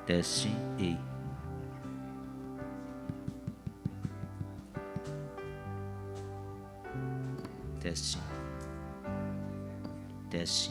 Teste, ei. Teste. Teste.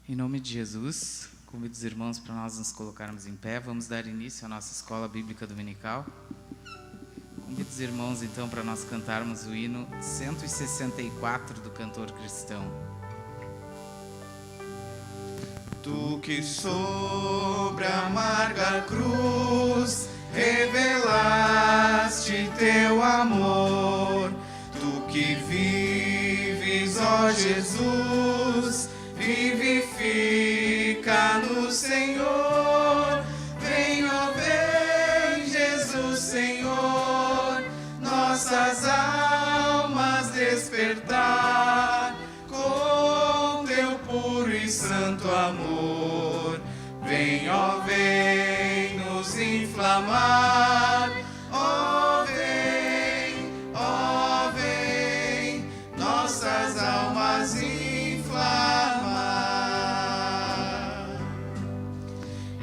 Em nome de Jesus, convido os irmãos para nós nos colocarmos em pé. Vamos dar início à nossa escola bíblica dominical. Convido os irmãos, então, para nós cantarmos o hino 164 do cantor cristão. Tu que sobre a amarga cruz revelaste teu amor, tu que vives, ó Jesus, vivifica no Senhor. Vem, ó vem, Jesus Senhor, nossas almas despertar com teu puro e santo amor. Vem, ó vem, nos inflamar. Ó vem, nossas almas inflamar.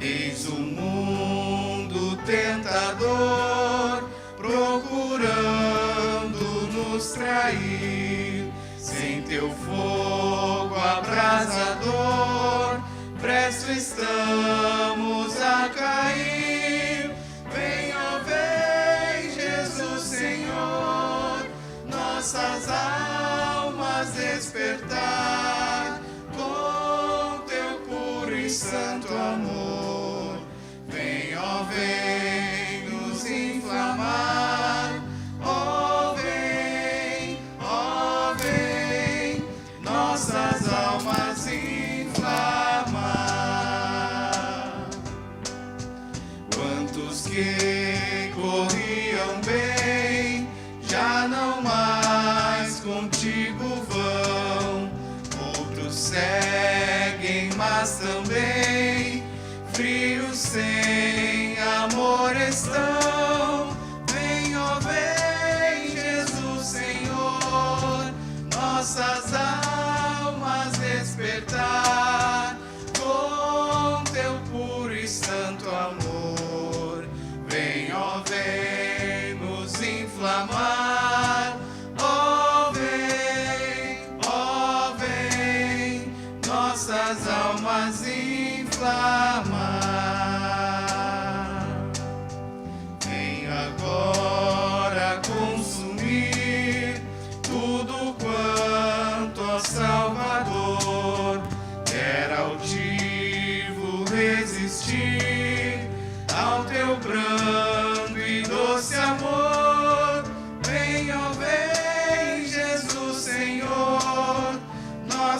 Eis o mundo tentador procurando nos trair. Sem teu fogo abrasador, presto estamos a cair. Vem, ó vem, Jesus Senhor, nossas almas despertar com teu puro e santo amor. Vem, ó vem, nos inflamar. Ó vem, nossas almas inflamar. Quantos que corriam bem, já não mais contigo vão. Outros seguem, mas também frios sem amor estão. Vem, ó vem, Jesus Senhor, nossas almas despertar com teu puro e santo amor. Vem, ó vem, nos inflamar. Ó vem, nossas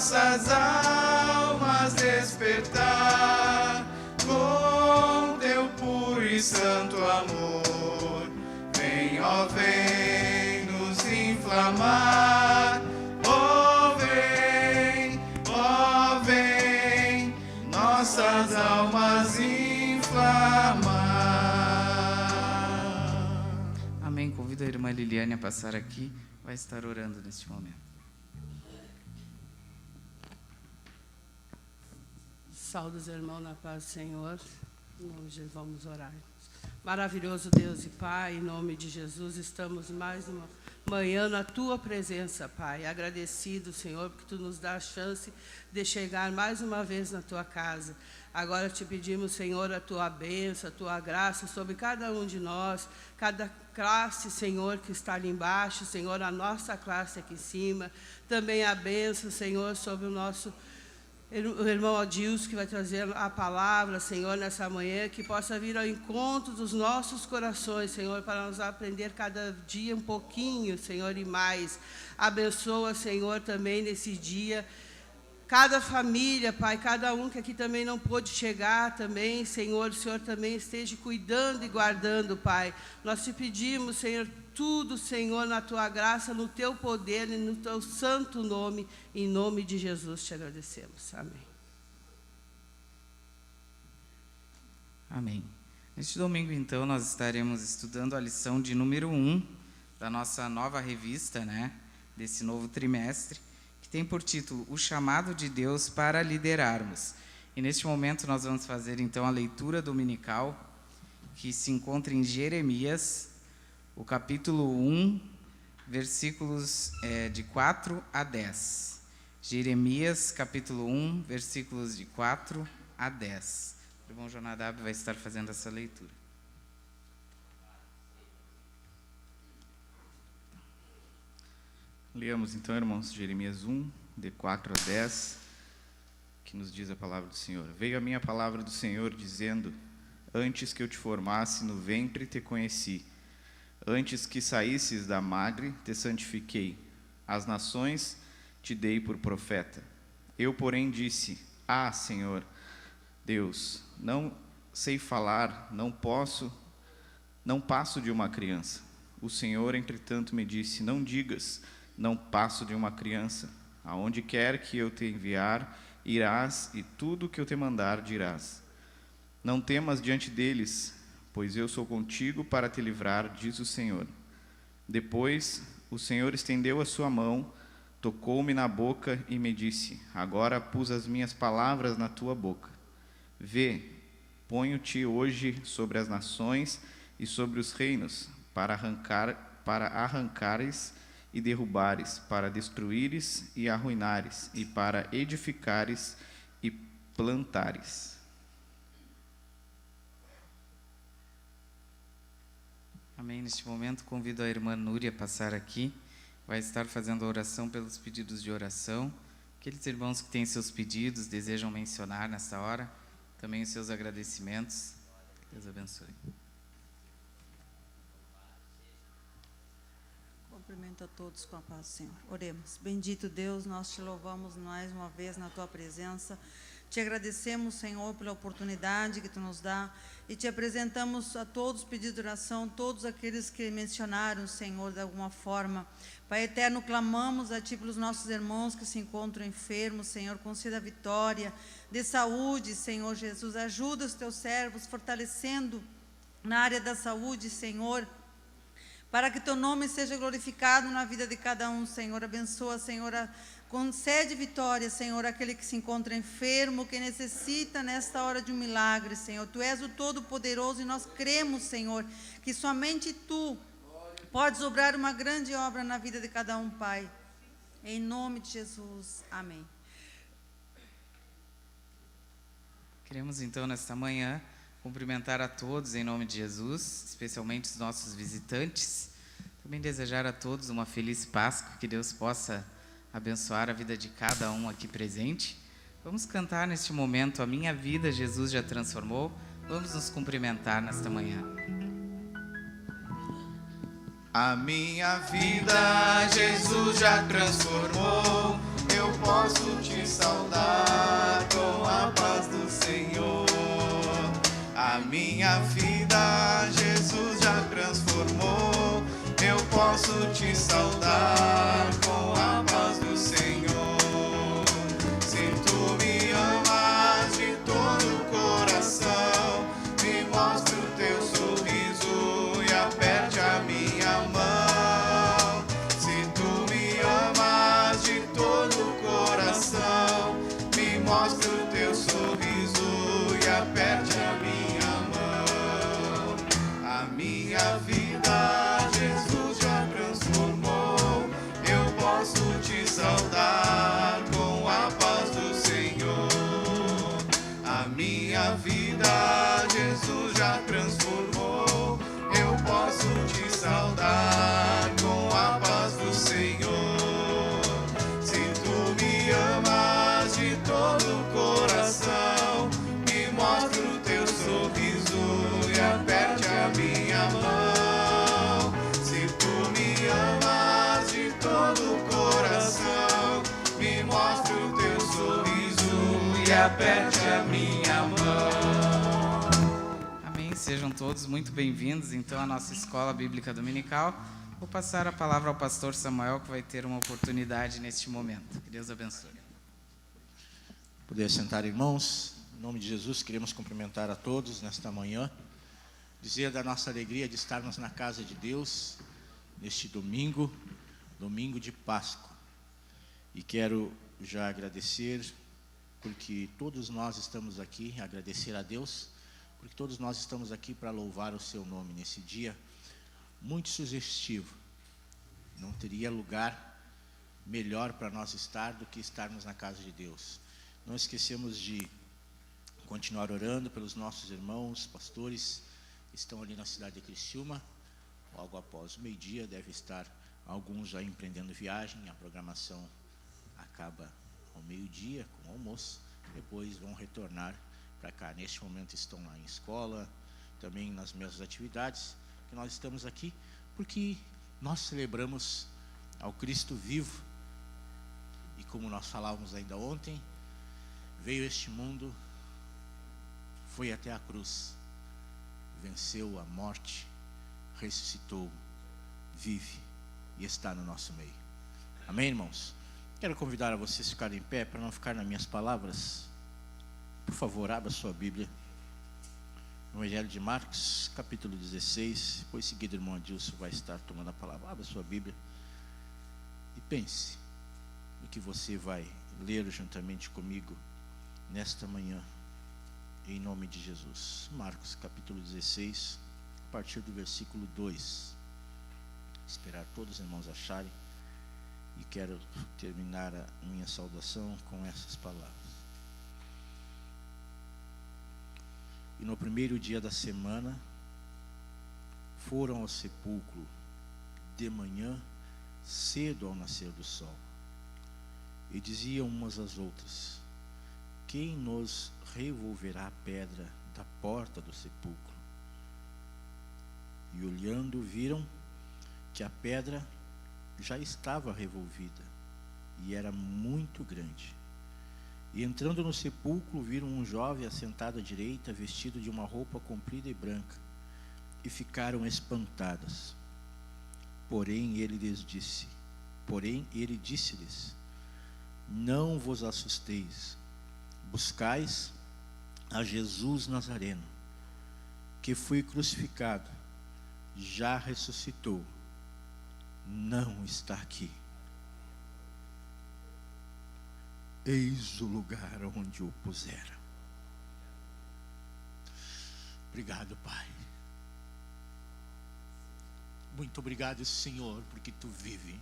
nossas almas despertar com teu puro e santo amor. Vem, ó, vem nos inflamar. Ó, vem, nossas almas inflamar. Amém. Convido a irmã Liliane a passar aqui. Vai estar orando neste momento. Saúde os irmãos na paz do Senhor. Em nome de Jesus, vamos orar. Maravilhoso Deus e Pai, em nome de Jesus, estamos mais uma manhã na Tua presença, Pai. Agradecido, Senhor, porque Tu nos dá a chance de chegar mais uma vez na Tua casa. Agora te pedimos, Senhor, a Tua bênção, a Tua graça sobre cada um de nós, cada classe, Senhor, que está ali embaixo, Senhor, a nossa classe aqui em cima. Também a bênção, Senhor, sobre o nosso irmão Adilson, que vai trazer a palavra, Senhor, nessa manhã, que possa vir ao encontro dos nossos corações, Senhor, para nos aprender cada dia um pouquinho, Senhor, e mais. Abençoa, Senhor, também nesse dia cada família, Pai, cada um que aqui também não pôde chegar também, Senhor, o Senhor também esteja cuidando e guardando, Pai. Nós te pedimos, Senhor, tudo, Senhor, na Tua graça, no Teu poder e no Teu santo nome, em nome de Jesus te agradecemos. Amém. Amém. Neste domingo, então, nós estaremos estudando a lição de número 1 da nossa nova revista, desse novo trimestre, que tem por título O Chamado de Deus para Liderarmos. E neste momento nós vamos fazer, então, a leitura dominical, que se encontra em Jeremias, o capítulo 1, versículos de 4 a 10. Jeremias, capítulo 1, versículos de 4 a 10. O irmão Jonadab vai estar fazendo essa leitura. Leamos então, irmãos, Jeremias 1, de 4 a 10, que nos diz a palavra do Senhor. Veio a minha palavra do Senhor, dizendo: Antes que eu te formasse no ventre, te conheci. Antes que saísses da madre, te santifiquei. As nações te dei por profeta. Eu, porém, disse: Ah, Senhor Deus, não sei falar, não passo de uma criança. O Senhor, entretanto, me disse: Não digas, não passo de uma criança. Aonde quer que eu te enviar, irás, e tudo o que eu te mandar dirás. Não temas diante deles, pois eu sou contigo para te livrar, diz o Senhor. Depois o Senhor estendeu a sua mão, tocou-me na boca e me disse: Agora pus as minhas palavras na tua boca. Vê, ponho-te hoje sobre as nações e sobre os reinos, para arrancares e derrubares, para destruíres e arruinares, e para edificares e plantares. Amém. Neste momento, convido a irmã Núria a passar aqui. Vai estar fazendo a oração pelos pedidos de oração. Aqueles irmãos que têm seus pedidos, desejam mencionar nesta hora, também os seus agradecimentos. Deus abençoe. Cumprimento a todos com a paz do Senhor. Oremos. Bendito Deus, nós te louvamos mais uma vez na tua presença. Te agradecemos, Senhor, pela oportunidade que tu nos dá e te apresentamos a todos os pedidos de oração, todos aqueles que mencionaram, Senhor, de alguma forma. Pai eterno, clamamos a ti pelos nossos irmãos que se encontram enfermos, Senhor, conceda vitória de saúde, Senhor Jesus. Ajuda os teus servos, fortalecendo na área da saúde, Senhor, para que teu nome seja glorificado na vida de cada um, Senhor. Abençoa, Senhor, concede vitória, Senhor, àquele que se encontra enfermo, que necessita nesta hora de um milagre, Senhor. Tu és o Todo-Poderoso e nós cremos, Senhor, que somente tu podes obrar uma grande obra na vida de cada um, Pai. Em nome de Jesus. Amém. Queremos então, nesta manhã, cumprimentar a todos em nome de Jesus, especialmente os nossos visitantes. Também desejar a todos uma feliz Páscoa, que Deus possa abençoar a vida de cada um aqui presente. Vamos cantar neste momento A Minha Vida Jesus Já Transformou. Vamos nos cumprimentar nesta manhã. A minha vida Jesus já transformou. Eu posso te saudar com a paz do Senhor. A minha vida Jesus já transformou. Eu posso te saudar com a paz do Senhor. Se tu me amas de todo o coração, me mostra o teu sorriso e aperte a minha mão. Se tu me amas de todo o coração, me mostra o teu sorriso e aperte a minha mão. A minha vida Jesus já transformou. Eu posso te saudar com a paz do Senhor. A minha vida Jesus já transformou. Eu posso te saudar com a paz do Senhor. Se tu me amas de todo o coração, me mostra o teu sorriso e aperte a minha mão. Se tu me amas de todo o coração, me mostra o teu sorriso e aperte a minha mão. Amém. Sejam todos muito bem-vindos, então, à nossa Escola Bíblica Dominical. Vou passar a palavra ao pastor Samuel, que vai ter uma oportunidade neste momento. Que Deus abençoe. Poder sentar, irmãos. Em nome de Jesus, queremos cumprimentar a todos nesta manhã, dizer da nossa alegria de estarmos na casa de Deus, neste domingo, domingo de Páscoa. E quero já agradecer, porque todos nós estamos aqui, agradecer a Deus, porque todos nós estamos aqui para louvar o seu nome nesse dia, muito sugestivo. Não teria lugar melhor para nós estar do que estarmos na casa de Deus. Não esquecemos de continuar orando pelos nossos irmãos, pastores, que estão ali na cidade de Criciúma. Logo após o meio-dia, deve estar alguns já empreendendo viagem. A programação acaba ao meio-dia, com o almoço. Depois vão retornar para cá. Neste momento estão lá em escola, também nas mesmas atividades que nós estamos aqui, porque nós celebramos ao Cristo vivo. E como nós falávamos ainda ontem, veio a este mundo, foi até a cruz, venceu a morte, ressuscitou, vive e está no nosso meio. Amém, irmãos? Quero convidar a vocês a ficarem em pé, para não ficar nas minhas palavras. Por favor, abra sua Bíblia no Evangelho de Marcos, capítulo 16. Depois, seguido, o irmão Adilson vai estar tomando a palavra. Abra sua Bíblia e pense no que você vai ler juntamente comigo nesta manhã, em nome de Jesus. Marcos capítulo 16, a partir do versículo 2. Esperar todos os irmãos acharem, e quero terminar a minha saudação com essas palavras. E no primeiro dia da semana, foram ao sepulcro de manhã, cedo ao nascer do sol, e diziam umas às outras: quem nos revolverá a pedra da porta do sepulcro? E olhando, viram que a pedra já estava revolvida, e era muito grande. E entrando no sepulcro, viram um jovem assentado à direita, vestido de uma roupa comprida e branca, e ficaram espantadas. Porém ele disse-lhes: não vos assusteis, buscais a Jesus Nazareno, que foi crucificado, já ressuscitou, não está aqui. Eis o lugar onde o puseram. Obrigado, Pai. Muito obrigado, Senhor, porque Tu vive.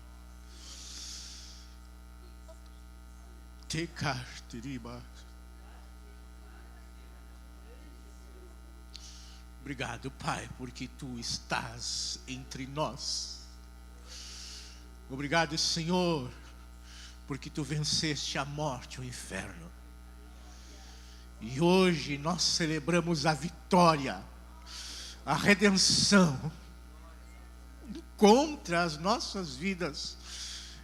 Te casteriba. Obrigado, Pai, porque Tu estás entre nós. Obrigado, Senhor, porque Tu venceste a morte e o inferno. E hoje nós celebramos a vitória, a redenção. Encontra as nossas vidas,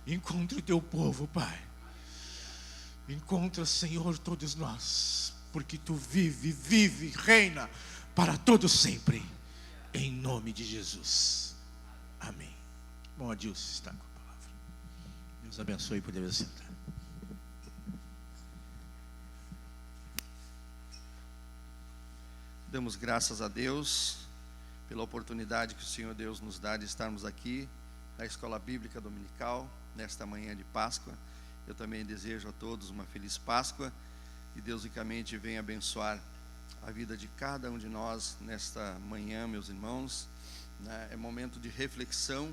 encontra o Teu povo, Pai. Encontra, Senhor, todos nós, porque Tu vive, reina para todos sempre, em nome de Jesus. Amém. Bom, Adilson está com a palavra. Deus abençoe e poder sentar. Damos graças a Deus pela oportunidade que o Senhor Deus nos dá de estarmos aqui na Escola Bíblica Dominical, nesta manhã de Páscoa. Eu também desejo a todos uma feliz Páscoa, e Deus ricamente venha abençoar a vida de cada um de nós nesta manhã, meus irmãos. É momento de reflexão,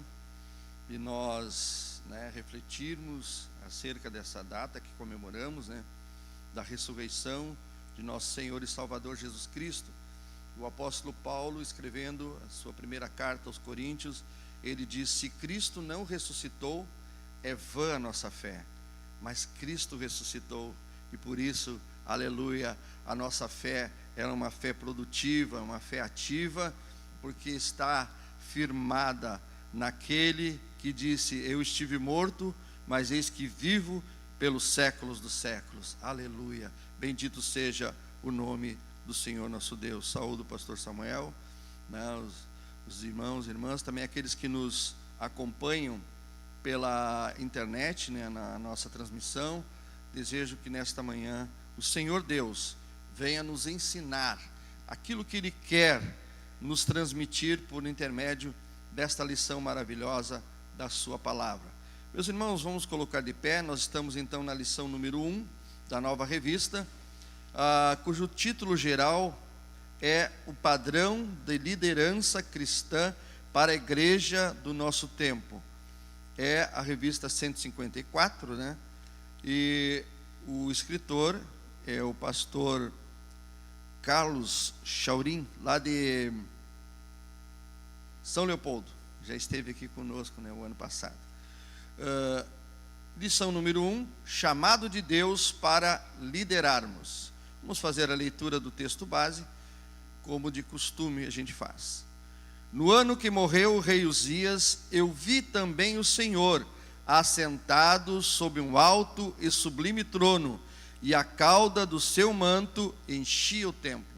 e nós refletirmos acerca dessa data que comemoramos, da ressurreição de nosso Senhor e Salvador Jesus Cristo. O apóstolo Paulo, escrevendo a sua primeira carta aos Coríntios, ele diz: se Cristo não ressuscitou, é vã a nossa fé, mas Cristo ressuscitou, e por isso, aleluia, a nossa fé é uma fé produtiva, uma fé ativa, porque está firmada naquele que disse: eu estive morto, mas eis que vivo pelos séculos dos séculos. Aleluia, bendito seja o nome do Senhor nosso Deus. Saúdo o pastor Samuel, os irmãos e irmãs, também aqueles que nos acompanham pela internet, na nossa transmissão. Desejo que nesta manhã o Senhor Deus venha nos ensinar aquilo que Ele quer nos transmitir por intermédio desta lição maravilhosa da sua palavra. Meus irmãos, vamos colocar de pé. Nós estamos então na lição número 1 da Nova Revista, cujo título geral é o padrão de liderança cristã para a igreja do nosso tempo. É a revista 154, e o escritor é o pastor Carlos Chaurim, lá de São Leopoldo. Já esteve aqui conosco, o ano passado. Lição número 1, chamado de Deus para liderarmos. Vamos fazer a leitura do texto base, como de costume a gente faz. No ano que morreu o rei Uzias, eu vi também o Senhor assentado sobre um alto e sublime trono, e a cauda do seu manto enchia o templo.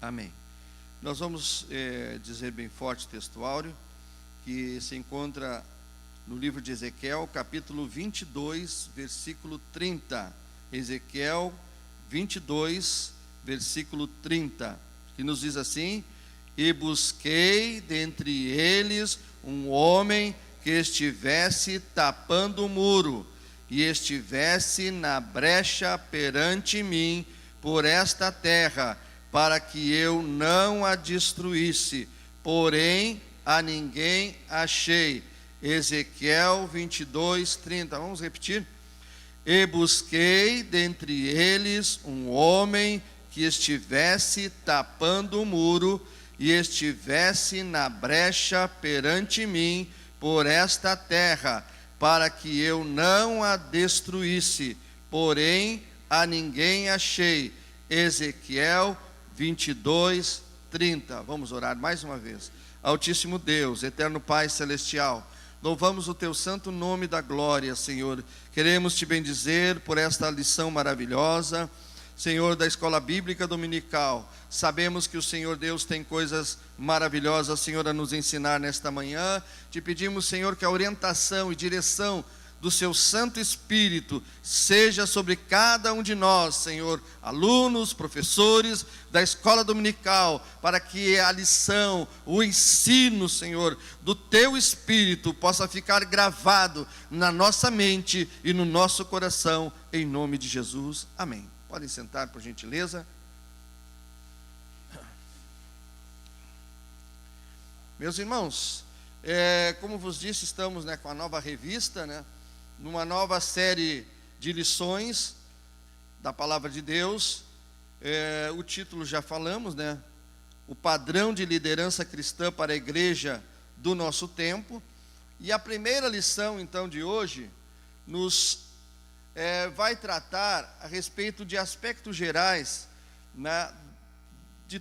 Amém. Nós vamos dizer bem forte o texto áureo, que se encontra no livro de Ezequiel, capítulo 22, versículo 30. Ezequiel 22, versículo 30, que nos diz assim: e busquei dentre eles um homem que estivesse tapando o muro, e estivesse na brecha perante mim por esta terra, para que eu não a destruísse, porém a ninguém achei. Ezequiel 22, 30. Vamos repetir? E busquei dentre eles um homem que estivesse tapando o muro e estivesse na brecha perante mim por esta terra, para que eu não a destruísse, porém a ninguém achei. Ezequiel 22, 30. Vamos orar mais uma vez. Altíssimo Deus, eterno Pai celestial, louvamos o teu santo nome da glória, Senhor. Queremos te bendizer por esta lição maravilhosa, Senhor, da Escola Bíblica Dominical. Sabemos que o Senhor Deus tem coisas maravilhosas, Senhor, a nos ensinar nesta manhã. Te pedimos, Senhor, que a orientação e direção do seu Santo Espírito seja sobre cada um de nós, Senhor, alunos, professores da Escola Dominical, para que a lição, o ensino, Senhor, do teu Espírito possa ficar gravado na nossa mente e no nosso coração, em nome de Jesus. Amém. Podem sentar, por gentileza. Meus irmãos, como vos disse, estamos com a nova revista, numa nova série de lições da Palavra de Deus. O título já falamos, o padrão de liderança cristã para a igreja do nosso tempo. E a primeira lição, então, de hoje, vai tratar a respeito de aspectos gerais, de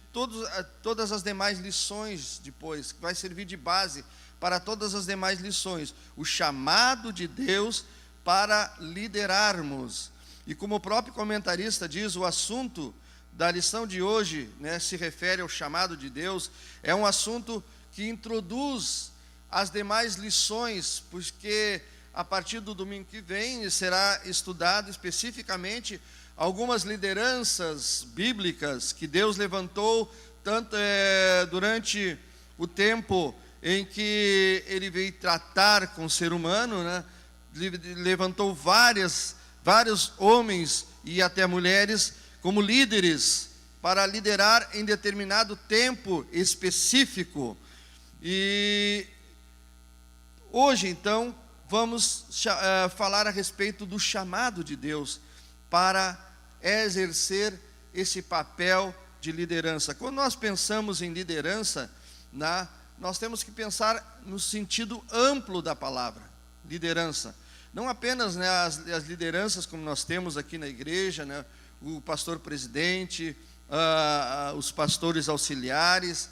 todas as demais lições depois, que vai servir de base para todas as demais lições. O chamado de Deus para liderarmos. E como o próprio comentarista diz, o assunto da lição de hoje, se refere ao chamado de Deus. É um assunto que introduz as demais lições, porque a partir do domingo que vem será estudado especificamente algumas lideranças bíblicas que Deus levantou tanto durante o tempo em que ele veio tratar com o ser humano, levantou vários homens e até mulheres como líderes para liderar em determinado tempo específico. E hoje, então, vamos falar a respeito do chamado de Deus para exercer esse papel de liderança. Quando nós pensamos em liderança, nós temos que pensar no sentido amplo da palavra, liderança. Não apenas as lideranças como nós temos aqui na igreja, o pastor presidente, os pastores auxiliares,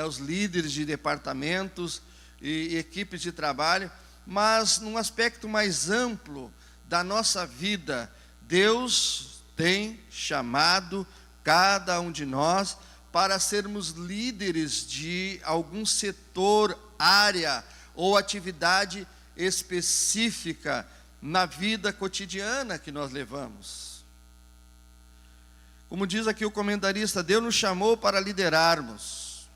os líderes de departamentos e equipes de trabalho, mas num aspecto mais amplo da nossa vida. Deus tem chamado cada um de nós para sermos líderes de algum setor, área ou atividade específica na vida cotidiana que nós levamos. Como diz aqui o comentarista, Deus nos chamou para liderarmos.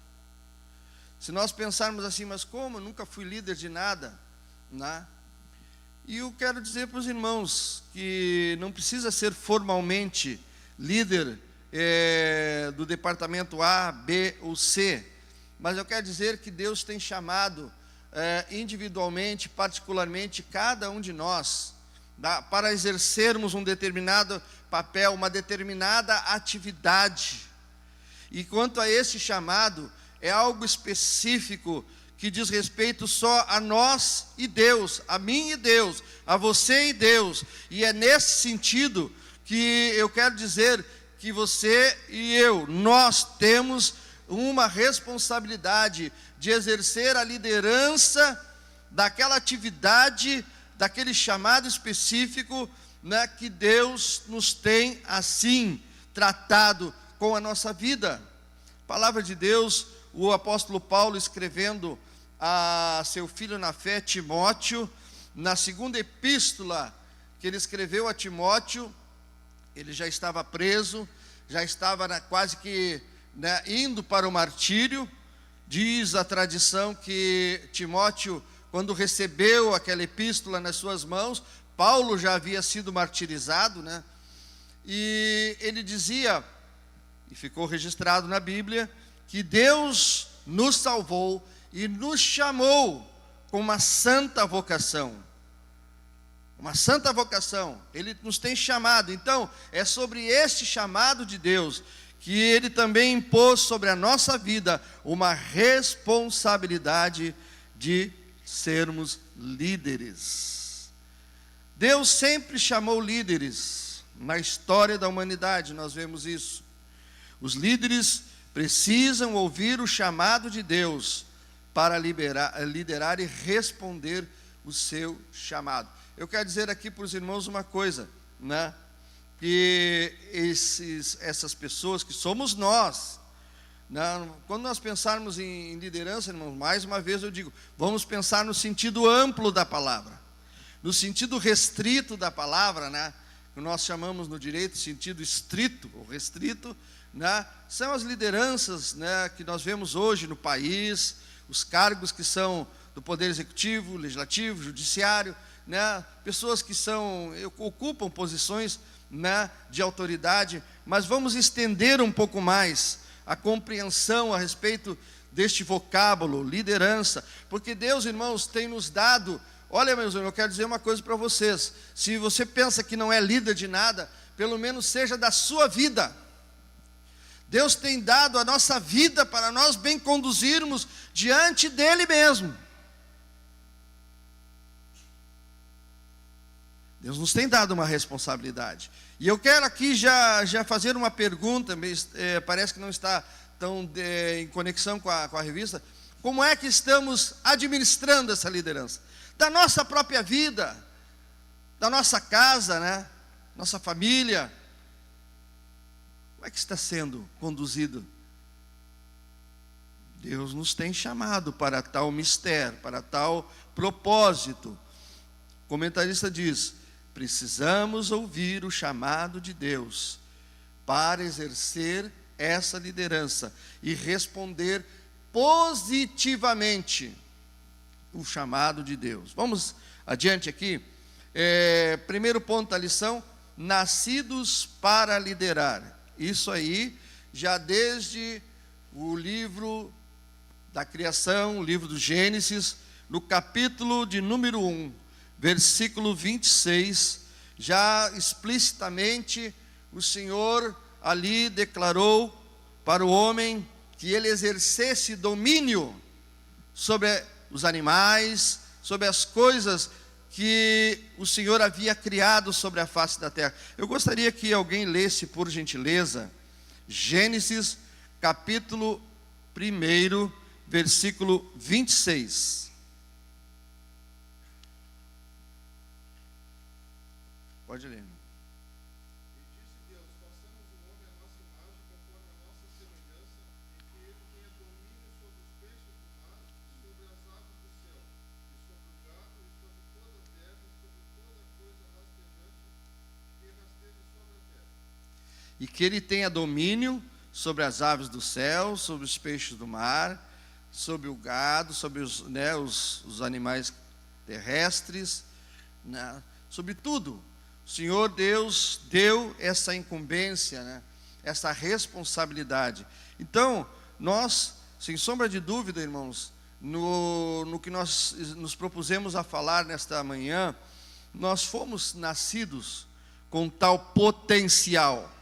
Se nós pensarmos assim, mas como? Eu nunca fui líder de nada, E eu quero dizer para os irmãos que não precisa ser formalmente líder do departamento A, B ou C, mas eu quero dizer que Deus tem chamado individualmente, particularmente cada um de nós, para exercermos um determinado papel, uma determinada atividade. E quanto a esse chamado, é algo específico que diz respeito só a nós e Deus, a mim e Deus, a você e Deus. E é nesse sentido que eu quero dizer que você e eu, nós temos uma responsabilidade de exercer a liderança daquela atividade, daquele chamado específico, que Deus nos tem assim tratado com a nossa vida. A palavra de Deus, o apóstolo Paulo escrevendo a seu filho na fé, Timóteo, na segunda epístola que ele escreveu a Timóteo, ele já estava preso, já estava quase que indo para o martírio. Diz a tradição que Timóteo, quando recebeu aquela epístola nas suas mãos, Paulo já havia sido martirizado, e ele dizia, e ficou registrado na Bíblia, que Deus nos salvou e nos chamou com uma santa vocação. Uma santa vocação. Ele nos tem chamado. Então, é sobre este chamado de Deus que Ele também impôs sobre a nossa vida uma responsabilidade de sermos líderes. Deus sempre chamou líderes. Na história da humanidade nós vemos isso. Os líderes precisam ouvir o chamado de Deus para liderar e responder o seu chamado. Eu quero dizer aqui para os irmãos uma coisa, né? Que essas pessoas que somos nós, né? Quando nós pensarmos em liderança, irmãos, mais uma vez eu digo, vamos pensar no sentido amplo da palavra. No sentido restrito da palavra, né? Que nós chamamos no direito sentido estrito ou restrito, né? São as lideranças, né, que nós vemos hoje no país, os cargos que são do Poder Executivo, Legislativo, Judiciário, né? Pessoas que ocupam posições, né, de autoridade, mas vamos estender um pouco mais a compreensão a respeito deste vocábulo, liderança, porque Deus, irmãos, tem nos dado. Olha, meus irmãos, eu quero dizer uma coisa para vocês. Se você pensa que não é líder de nada, pelo menos seja da sua vida. Deus tem dado a nossa vida para nós bem conduzirmos diante dEle mesmo. Deus nos tem dado uma responsabilidade. E eu quero aqui já fazer uma pergunta, parece que não está tão em conexão com a revista. Como é que estamos administrando essa liderança? Da nossa própria vida, da nossa casa, né? Nossa família. Como é que está sendo conduzido? Deus nos tem chamado para tal mistério, para tal propósito. O comentarista diz: precisamos ouvir o chamado de Deus para exercer essa liderança e responder positivamente o chamado de Deus. Vamos adiante aqui. Primeiro ponto da lição: nascidos para liderar. Isso aí, já desde o livro da criação, o livro do Gênesis, no capítulo de número 1, versículo 26, já explicitamente o Senhor ali declarou para o homem que ele exercesse domínio sobre os animais, sobre as coisas que o Senhor havia criado sobre a face da terra. Eu gostaria que alguém lesse, por gentileza, Gênesis, capítulo 1, versículo 26. Pode ler. E que ele tenha domínio sobre as aves do céu, sobre os peixes do mar, sobre o gado, sobre os animais terrestres, né? Sobre tudo. O Senhor Deus deu essa incumbência, né? Essa responsabilidade. Então, nós, sem sombra de dúvida, irmãos, no que nós nos propusemos a falar nesta manhã, nós fomos nascidos com tal potencial.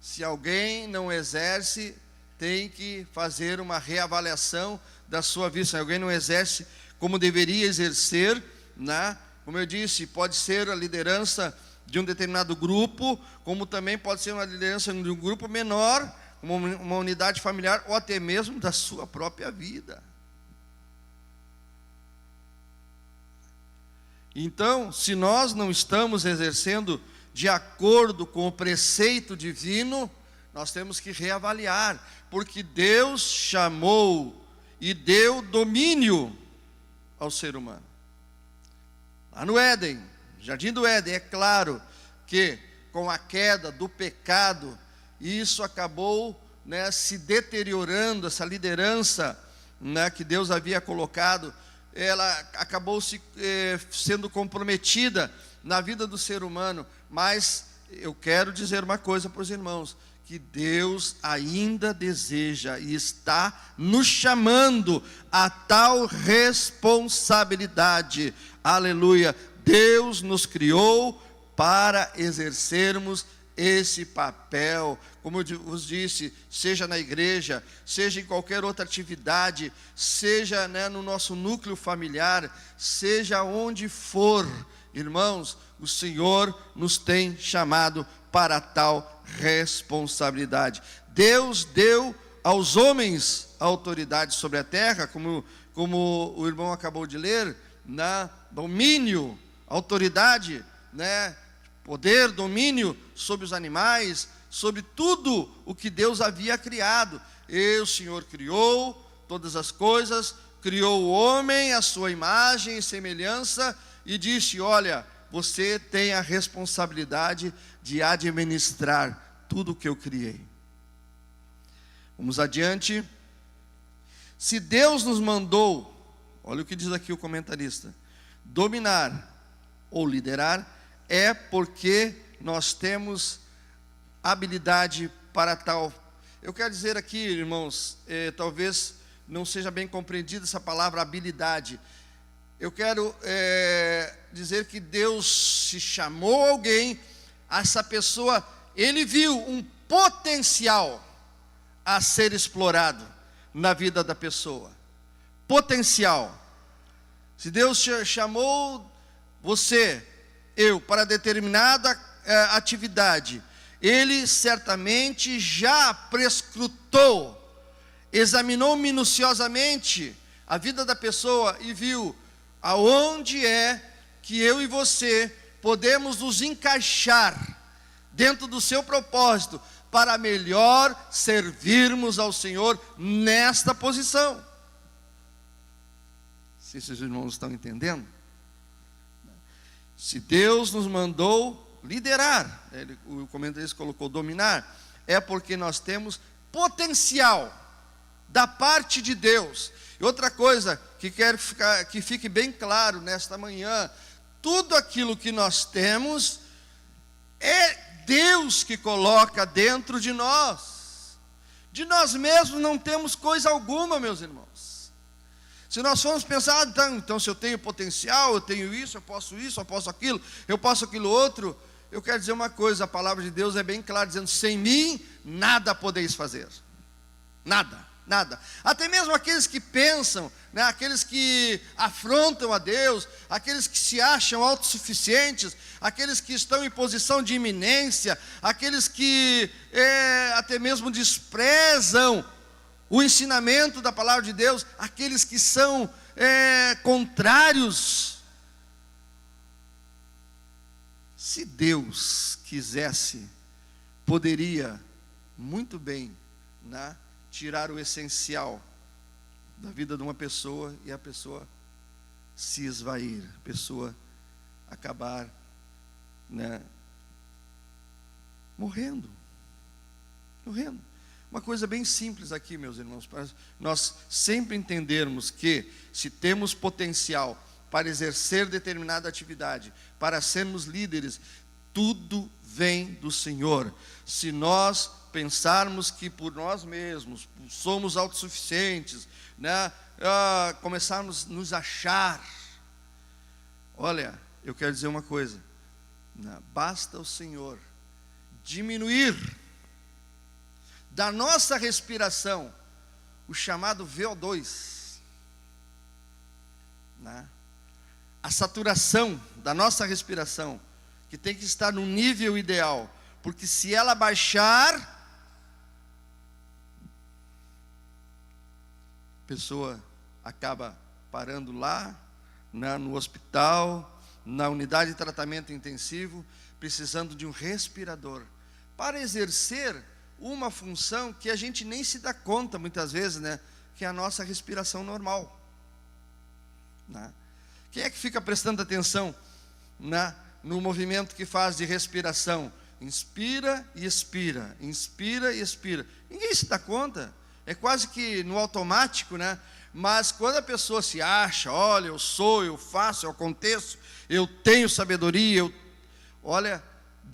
Se alguém não exerce, tem que fazer uma reavaliação da sua vida. Se alguém não exerce como deveria exercer, né? Como eu disse, pode ser a liderança de um determinado grupo, como também pode ser uma liderança de um grupo menor, uma unidade familiar, ou até mesmo da sua própria vida. Então, se nós não estamos exercendo de acordo com o preceito divino, nós temos que reavaliar, porque Deus chamou e deu domínio ao ser humano. Lá no Éden, Jardim do Éden, é claro que com a queda do pecado, isso acabou, né, se deteriorando, essa liderança, né, que Deus havia colocado, ela acabou sendo comprometida na vida do ser humano, mas eu quero dizer uma coisa para os irmãos, que Deus ainda deseja e está nos chamando a tal responsabilidade. Aleluia! Deus nos criou para exercermos esse papel. Como eu vos disse, seja na igreja, seja em qualquer outra atividade, seja, no nosso núcleo familiar, seja onde for, irmãos, o Senhor nos tem chamado para tal responsabilidade. Deus deu aos homens a autoridade sobre a terra, como o irmão acabou de ler, domínio, autoridade, poder, domínio sobre os animais, sobre tudo o que Deus havia criado. E o Senhor criou todas as coisas, criou o homem à sua imagem e semelhança, e disse: olha, você tem a responsabilidade de administrar tudo o que eu criei. Vamos adiante. Se Deus nos mandou, olha o que diz aqui o comentarista, dominar ou liderar, é porque nós temos habilidade para tal. Eu quero dizer aqui, irmãos, talvez não seja bem compreendida essa palavra habilidade. Eu quero dizer que Deus se chamou alguém, essa pessoa, ele viu um potencial a ser explorado na vida da pessoa. Potencial. Se Deus chamou você, eu, para determinada atividade, Ele certamente já prescrutou, examinou minuciosamente a vida da pessoa e viu aonde é que eu e você podemos nos encaixar dentro do seu propósito para melhor servirmos ao Senhor nesta posição. Se esses irmãos estão entendendo? Se Deus nos mandou liderar, o comentarista colocou dominar, é porque nós temos potencial da parte de Deus. E outra coisa que quero que fique bem claro nesta manhã, tudo aquilo que nós temos é Deus que coloca dentro de nós. De nós mesmos não temos coisa alguma, meus irmãos. Se nós formos pensar, então se eu tenho potencial, eu tenho isso, eu posso aquilo, eu posso aquilo outro, eu quero dizer uma coisa, a palavra de Deus é bem clara, dizendo: sem mim, nada podeis fazer. Nada, nada. Até mesmo aqueles que pensam, aqueles que afrontam a Deus, aqueles que se acham autossuficientes, aqueles que estão em posição de iminência, aqueles que até mesmo desprezam o ensinamento da palavra de Deus, aqueles que são contrários. Se Deus quisesse, poderia muito bem tirar o essencial da vida de uma pessoa e a pessoa se esvair, a pessoa acabar morrendo. Uma coisa bem simples aqui, meus irmãos, para nós sempre entendermos que se temos potencial para exercer determinada atividade, para sermos líderes, tudo vem do Senhor. Se nós pensarmos que por nós mesmos somos autossuficientes, começarmos a nos achar, olha, eu quero dizer uma coisa, basta o Senhor diminuir da nossa respiração o chamado VO2, a saturação da nossa respiração, que tem que estar no nível ideal, porque se ela baixar, a pessoa acaba parando lá, no hospital, na unidade de tratamento intensivo, precisando de um respirador, para exercer uma função que a gente nem se dá conta muitas vezes, que é a nossa respiração normal. Quem é que fica prestando atenção no movimento que faz de respiração? Inspira e expira, inspira e expira. Ninguém se dá conta, é quase que no automático, Mas quando a pessoa se acha, olha, eu sou, eu faço, eu aconteço, eu tenho sabedoria, olha,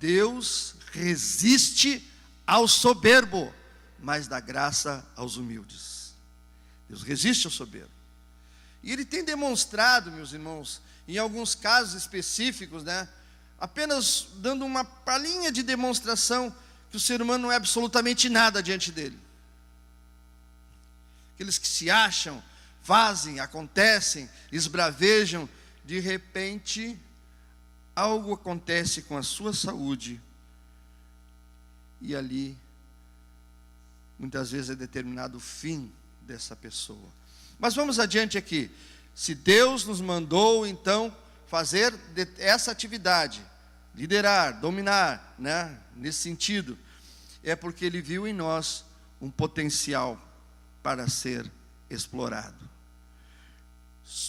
Deus resiste ao soberbo, mas dá graça aos humildes. Deus resiste ao soberbo. E Ele tem demonstrado, meus irmãos, em alguns casos específicos, né, apenas dando uma palhinha de demonstração que o ser humano não é absolutamente nada diante dele. Aqueles que se acham, fazem, acontecem, esbravejam, de repente, algo acontece com a sua saúde, e ali, muitas vezes é determinado o fim dessa pessoa. Mas vamos adiante aqui. Se Deus nos mandou, então, fazer essa atividade, liderar, dominar, né, nesse sentido, é porque Ele viu em nós um potencial para ser explorado.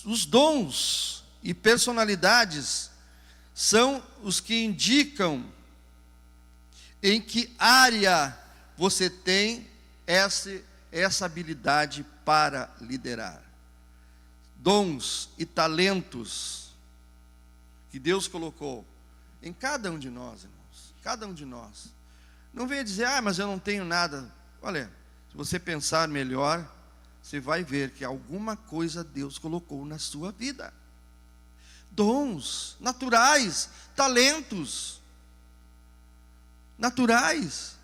Os dons e personalidades são os que indicam em que área você tem essa habilidade para liderar. Dons e talentos que Deus colocou em cada um de nós, irmãos. Cada um de nós. Não venha dizer, mas eu não tenho nada. Olha, se você pensar melhor, você vai ver que alguma coisa Deus colocou na sua vida. Dons naturais, talentos naturais,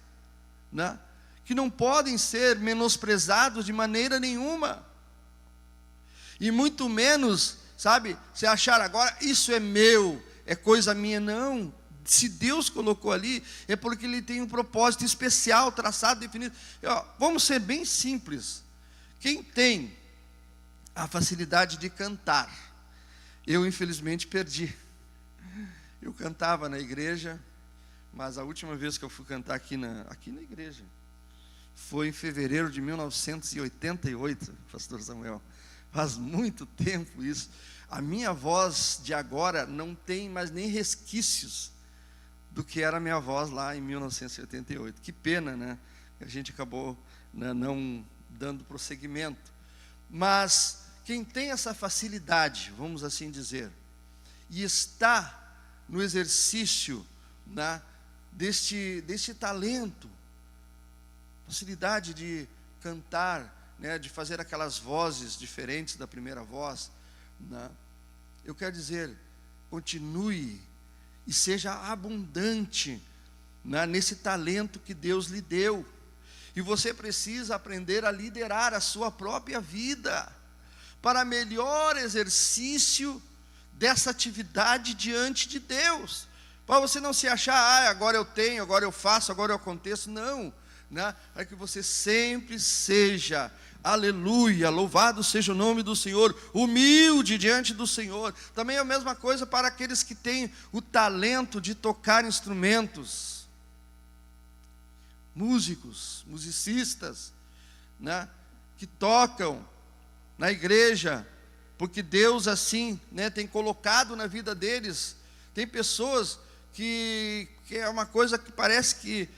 né, que não podem ser menosprezados de maneira nenhuma. E muito menos, sabe, se achar agora, isso é meu, é coisa minha. Não, se Deus colocou ali, é porque Ele tem um propósito especial, traçado, definido. Vamos ser bem simples. Quem tem a facilidade de cantar, eu infelizmente perdi. Eu cantava na igreja, mas a última vez que eu fui cantar aqui na igreja foi em fevereiro de 1988, pastor Samuel. Faz muito tempo isso. A minha voz de agora não tem mais nem resquícios do que era a minha voz lá em 1988. Que pena, né? A gente acabou, né, não dando prosseguimento. Mas quem tem essa facilidade, vamos assim dizer, e está no exercício, né, deste talento, facilidade de cantar, né, de fazer aquelas vozes diferentes da primeira voz, né, eu quero dizer, continue e seja abundante, né, nesse talento que Deus lhe deu. E você precisa aprender a liderar a sua própria vida, para melhor exercício dessa atividade diante de Deus. Para você não se achar, agora eu tenho, agora eu faço, agora eu aconteço. Não, né? É que você sempre seja, aleluia, louvado seja o nome do Senhor, humilde diante do Senhor. Também é a mesma coisa para aqueles que têm o talento de tocar instrumentos. Músicos, musicistas, né, que tocam na igreja, porque Deus assim, né, tem colocado na vida deles. Tem pessoas que é uma coisa que parece que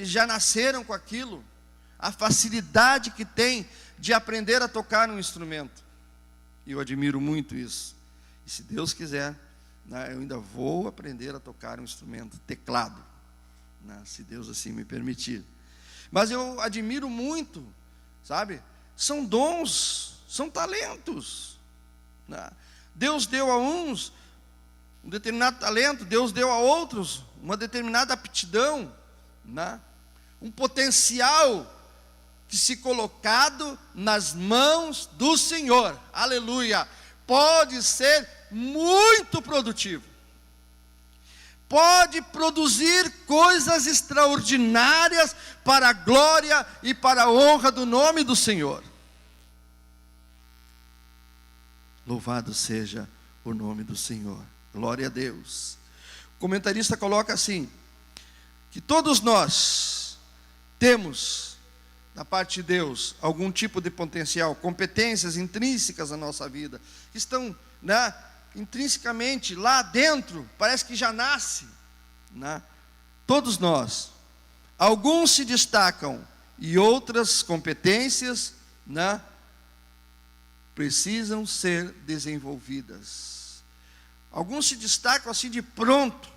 já nasceram com aquilo, a facilidade que tem de aprender a tocar um instrumento. E eu admiro muito isso. E se Deus quiser, né, eu ainda vou aprender a tocar um instrumento, teclado, né, se Deus assim me permitir. Mas eu admiro muito, sabe? São dons, são talentos, né? Deus deu a uns um determinado talento, Deus deu a outros uma determinada aptidão, né? Um potencial que, se colocado nas mãos do Senhor, aleluia, pode ser muito produtivo. Pode produzir coisas extraordinárias para a glória e para a honra do nome do Senhor. Louvado seja o nome do Senhor. Glória a Deus. O comentarista coloca assim, que todos nós temos, da parte de Deus, algum tipo de potencial, competências intrínsecas na nossa vida, que estão, né, intrinsecamente lá dentro, parece que já nasce, né? Todos nós. Alguns se destacam e outras competências, né, precisam ser desenvolvidas. Alguns se destacam assim de pronto,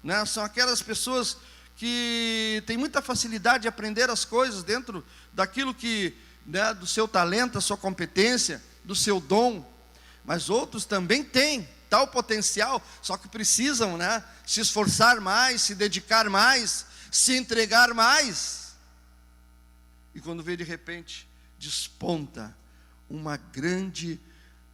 né? São aquelas pessoas que têm muita facilidade de aprender as coisas dentro daquilo que, né, do seu talento, da sua competência, do seu dom. Mas outros também têm tal potencial, só que precisam, né, se esforçar mais, se dedicar mais, se entregar mais. E quando vê, de repente, desponta uma grande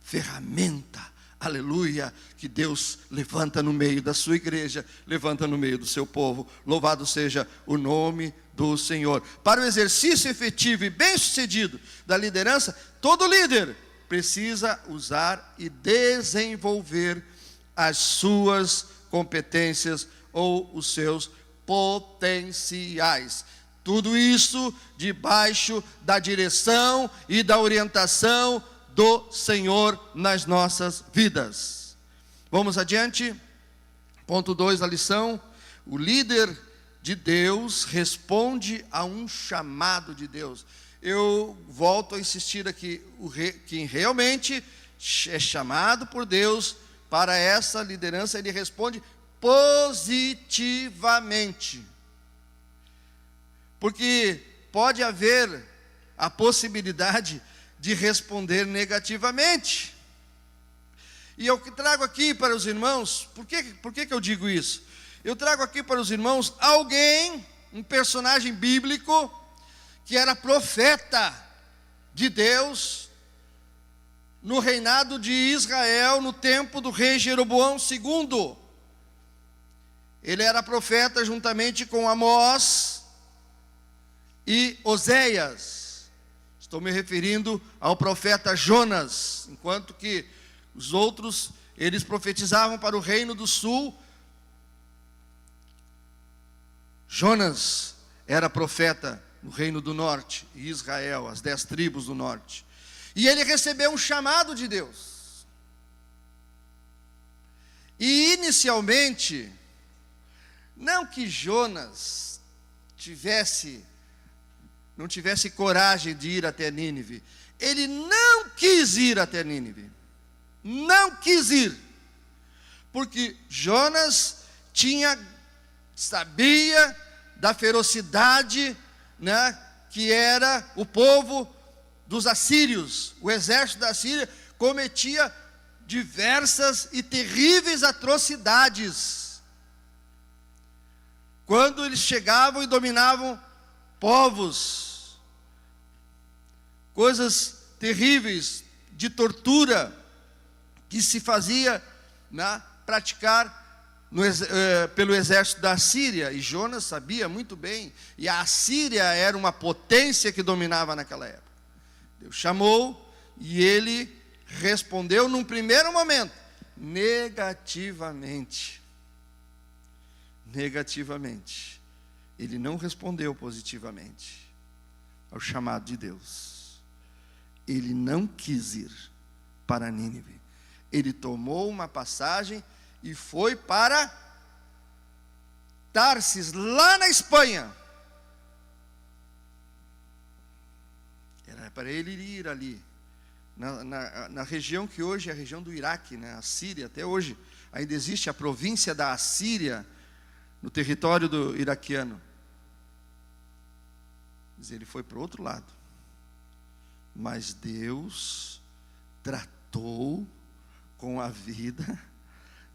ferramenta, aleluia, que Deus levanta no meio da sua igreja, levanta no meio do seu povo. Louvado seja o nome do Senhor. Para o exercício efetivo e bem-sucedido da liderança, todo líder precisa usar e desenvolver as suas competências ou os seus potenciais. Tudo isso debaixo da direção e da orientação do Senhor nas nossas vidas. Vamos adiante. Ponto 2 da lição. O líder de Deus responde a um chamado de Deus. Eu volto a insistir aqui, quem realmente é chamado por Deus para essa liderança, ele responde positivamente. Porque pode haver a possibilidade de responder negativamente. E eu trago aqui para os irmãos, por que eu digo isso? Eu trago aqui para os irmãos alguém, um personagem bíblico, que era profeta de Deus, no reinado de Israel, no tempo do rei Jeroboão II. Ele era profeta juntamente com Amós e Oséias. Estou me referindo ao profeta Jonas, enquanto que os outros, eles profetizavam para o reino do sul. Jonas era profeta no reino do norte, e Israel, as 10 tribos do norte. E ele recebeu um chamado de Deus. E inicialmente, não que Jonas não tivesse coragem de ir até Nínive. Ele não quis ir até Nínive. Não quis ir. Porque Jonas sabia da ferocidade, né, que era o povo dos assírios. O exército da Síria cometia diversas e terríveis atrocidades. Quando eles chegavam e dominavam povos, coisas terríveis de tortura que se fazia, né, praticar pelo exército da Síria. E Jonas sabia muito bem, e a Síria era uma potência que dominava naquela época. Deus chamou e ele respondeu num primeiro momento negativamente. Negativamente. Ele não respondeu positivamente ao chamado de Deus. Ele não quis ir para Nínive. Ele tomou uma passagem e foi para Tarsis, lá na Espanha. Era para ele ir ali, na região que hoje é a região do Iraque, né? A Síria. Até hoje ainda existe a província da Assíria no território do iraquiano. Mas ele foi para o outro lado. Mas Deus tratou com a vida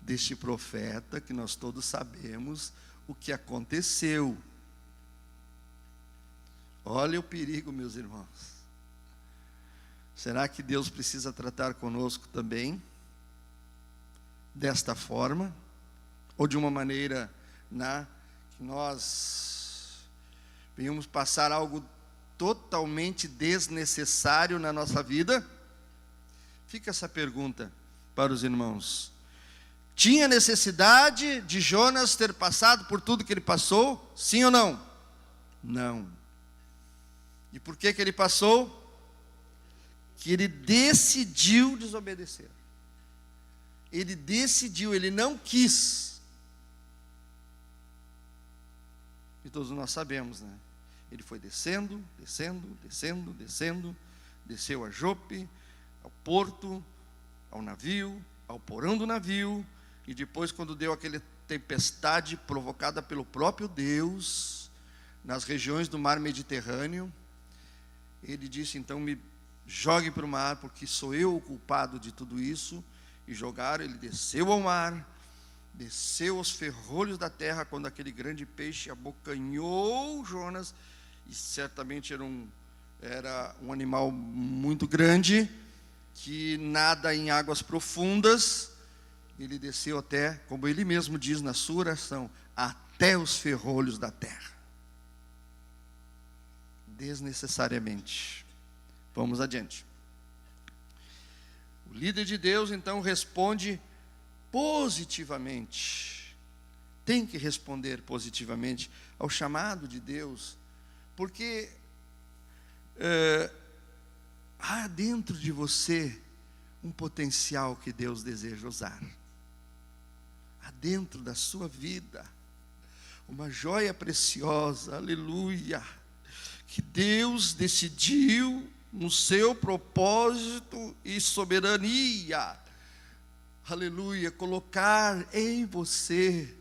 deste profeta, que nós todos sabemos o que aconteceu. Olha o perigo, meus irmãos. Será que Deus precisa tratar conosco também desta forma? Ou de uma maneira que nós venhamos passar algo totalmente desnecessário na nossa vida? Fica essa pergunta para os irmãos. Tinha necessidade de Jonas ter passado por tudo que ele passou? Sim ou não? Não. E por que ele passou? Que ele decidiu desobedecer. Ele decidiu, ele não quis. E todos nós sabemos, né? Ele foi descendo, desceu a Jope, ao porto, ao navio, ao porão do navio. E depois, quando deu aquele tempestade provocada pelo próprio Deus nas regiões do mar Mediterrâneo. Ele disse, então, me jogue para o mar, porque sou eu o culpado de tudo isso. E jogaram, ele desceu ao mar, desceu aos ferrolhos da terra, quando aquele grande peixe abocanhou Jonas, e certamente era um animal muito grande, que nada em águas profundas. Ele desceu até, como ele mesmo diz na sua oração, até os ferrolhos da terra. Desnecessariamente. Vamos adiante. O líder de Deus, então, responde positivamente. Tem que responder positivamente ao chamado de Deus, porque há dentro de você um potencial que Deus deseja usar. Há dentro da sua vida uma joia preciosa, aleluia, que Deus decidiu no seu propósito e soberania, aleluia, colocar em você.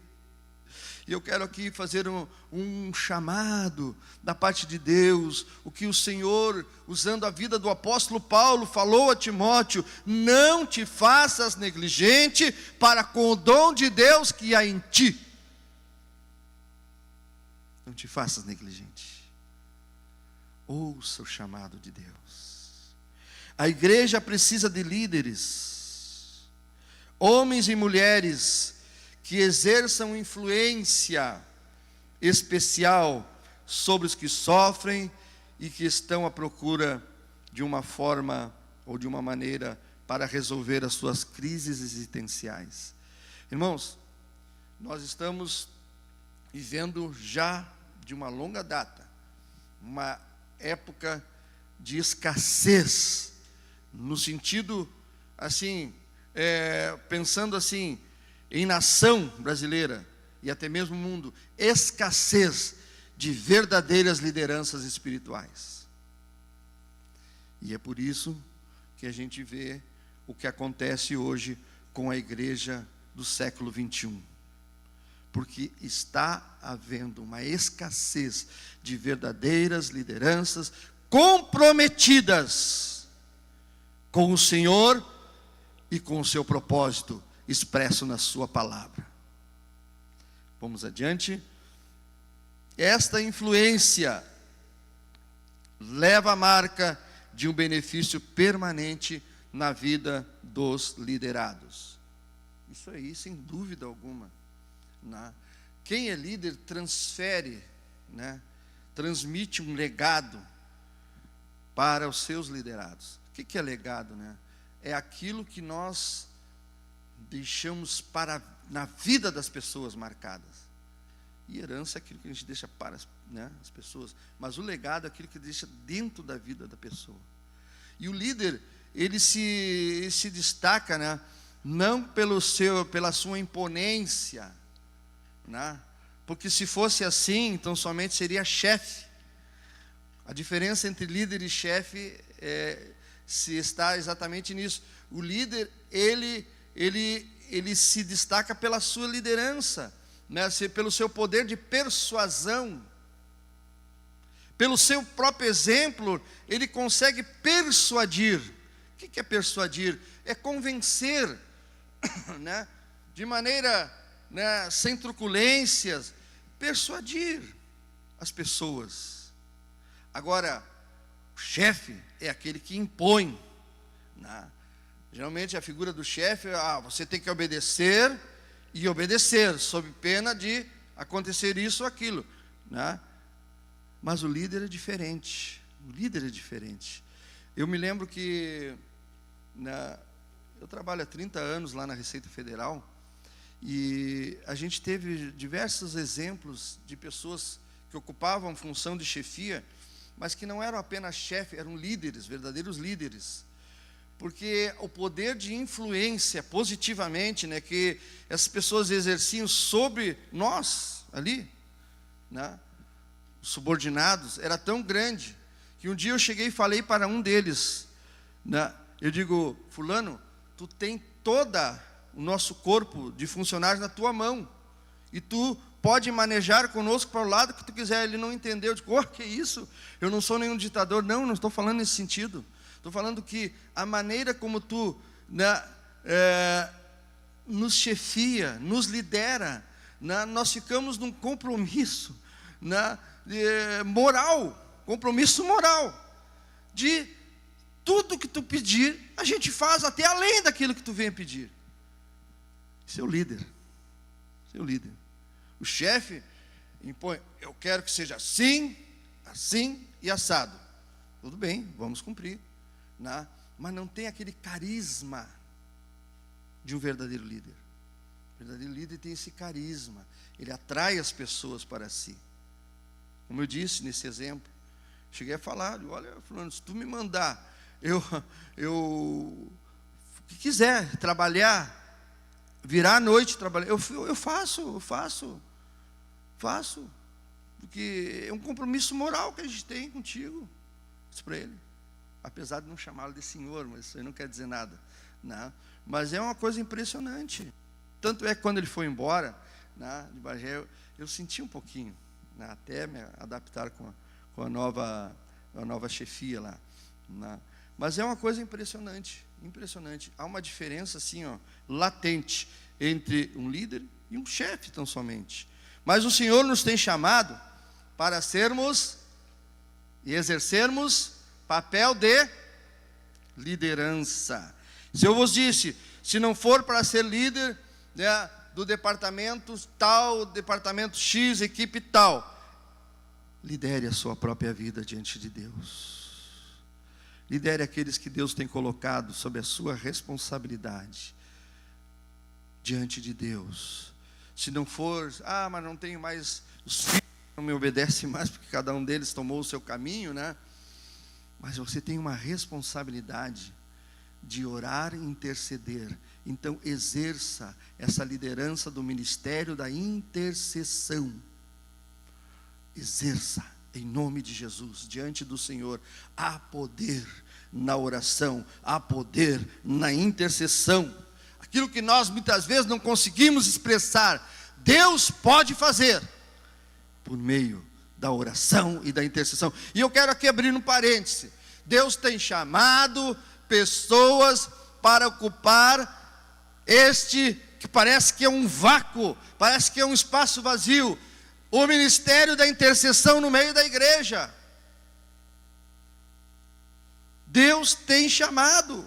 E eu quero aqui fazer um chamado da parte de Deus, o que o Senhor, usando a vida do apóstolo Paulo, falou a Timóteo: não te faças negligente para com o dom de Deus que há em ti. Não te faças negligente. Ouça o chamado de Deus. A igreja precisa de líderes, homens e mulheres, que exerçam influência especial sobre os que sofrem e que estão à procura de uma forma ou de uma maneira para resolver as suas crises existenciais. Irmãos, nós estamos vivendo já de uma longa data uma época de escassez, no sentido assim, pensando assim, em nação brasileira e até mesmo mundo, escassez de verdadeiras lideranças espirituais. E é por isso que a gente vê o que acontece hoje com a igreja do século 21. Porque está havendo uma escassez de verdadeiras lideranças comprometidas com o Senhor e com o seu propósito expresso na sua palavra. Vamos adiante. Esta influência leva a marca de um benefício permanente na vida dos liderados. Isso aí, sem dúvida alguma. Quem é líder transfere, transmite um legado para os seus liderados. O que é legado? É aquilo que nós deixamos na vida das pessoas marcadas. E herança é aquilo que a gente deixa para as pessoas. Mas o legado é aquilo que deixa dentro da vida da pessoa. E o líder, ele se destaca, não pela sua imponência, porque se fosse assim, então somente seria chefe. A diferença entre líder e chefe se está exatamente nisso. O líder, ele se destaca pela sua liderança, pelo seu poder de persuasão, pelo seu próprio exemplo. Ele consegue persuadir. O que é persuadir? É convencer, de maneira, sem truculências, persuadir as pessoas. Agora, o chefe é aquele que impõe. Geralmente a figura do chefe é: você tem que obedecer e obedecer, sob pena de acontecer isso ou aquilo. Mas o líder é diferente. O líder é diferente. Eu me lembro que eu trabalho há 30 anos lá na Receita Federal, e a gente teve diversos exemplos de pessoas que ocupavam função de chefia, mas que não eram apenas chefes, eram líderes, verdadeiros líderes. Porque o poder de influência positivamente, que essas pessoas exerciam sobre nós ali, os subordinados, era tão grande, que um dia eu cheguei e falei para um deles, eu digo: fulano, tu tem todo o nosso corpo de funcionários na tua mão, e tu pode manejar conosco para o lado que tu quiser. Ele não entendeu. Eu digo, que isso? Eu não sou nenhum ditador. Não estou falando nesse sentido. Estou falando que a maneira como tu nos chefia, nos lidera, nós ficamos num compromisso moral, compromisso moral, de tudo que tu pedir, a gente faz até além daquilo que tu vem pedir. Seu líder, o chefe impõe, eu quero que seja assim, assim e assado. Tudo bem, vamos cumprir, mas não tem aquele carisma de um verdadeiro líder. O verdadeiro líder tem esse carisma, ele atrai as pessoas para si. Como eu disse nesse exemplo, cheguei a falar, olha, fulano, se tu me mandar, eu o que quiser, trabalhar, virar à noite, trabalhar, eu faço, porque é um compromisso moral que a gente tem contigo. Isso para ele, apesar de não chamá-lo de senhor, mas isso aí não quer dizer nada, mas é uma coisa impressionante. Tanto é que quando ele foi embora de Bagé, eu senti um pouquinho, até me adaptar com a nova chefia lá, mas é uma coisa impressionante. Há uma diferença assim, latente entre um líder e um chefe tão somente. Mas o Senhor nos tem chamado para sermos e exercermos papel de liderança. Se eu vos disse, se não for para ser líder do departamento tal, departamento X, equipe tal, lidere a sua própria vida diante de Deus. Lidere aqueles que Deus tem colocado sob a sua responsabilidade diante de Deus. Se não for, mas não tenho mais, os filhos não me obedecem mais, porque cada um deles tomou o seu caminho, mas você tem uma responsabilidade de orar e interceder. Então exerça essa liderança do ministério da intercessão. Exerça em nome de Jesus diante do Senhor. Há poder na oração, há poder na intercessão. Aquilo que nós muitas vezes não conseguimos expressar, Deus pode fazer por meio da oração e da intercessão. E eu quero aqui abrir um parêntese. Deus tem chamado pessoas para ocupar este que parece que é um vácuo, parece que é um espaço vazio, o ministério da intercessão no meio da igreja. Deus tem chamado,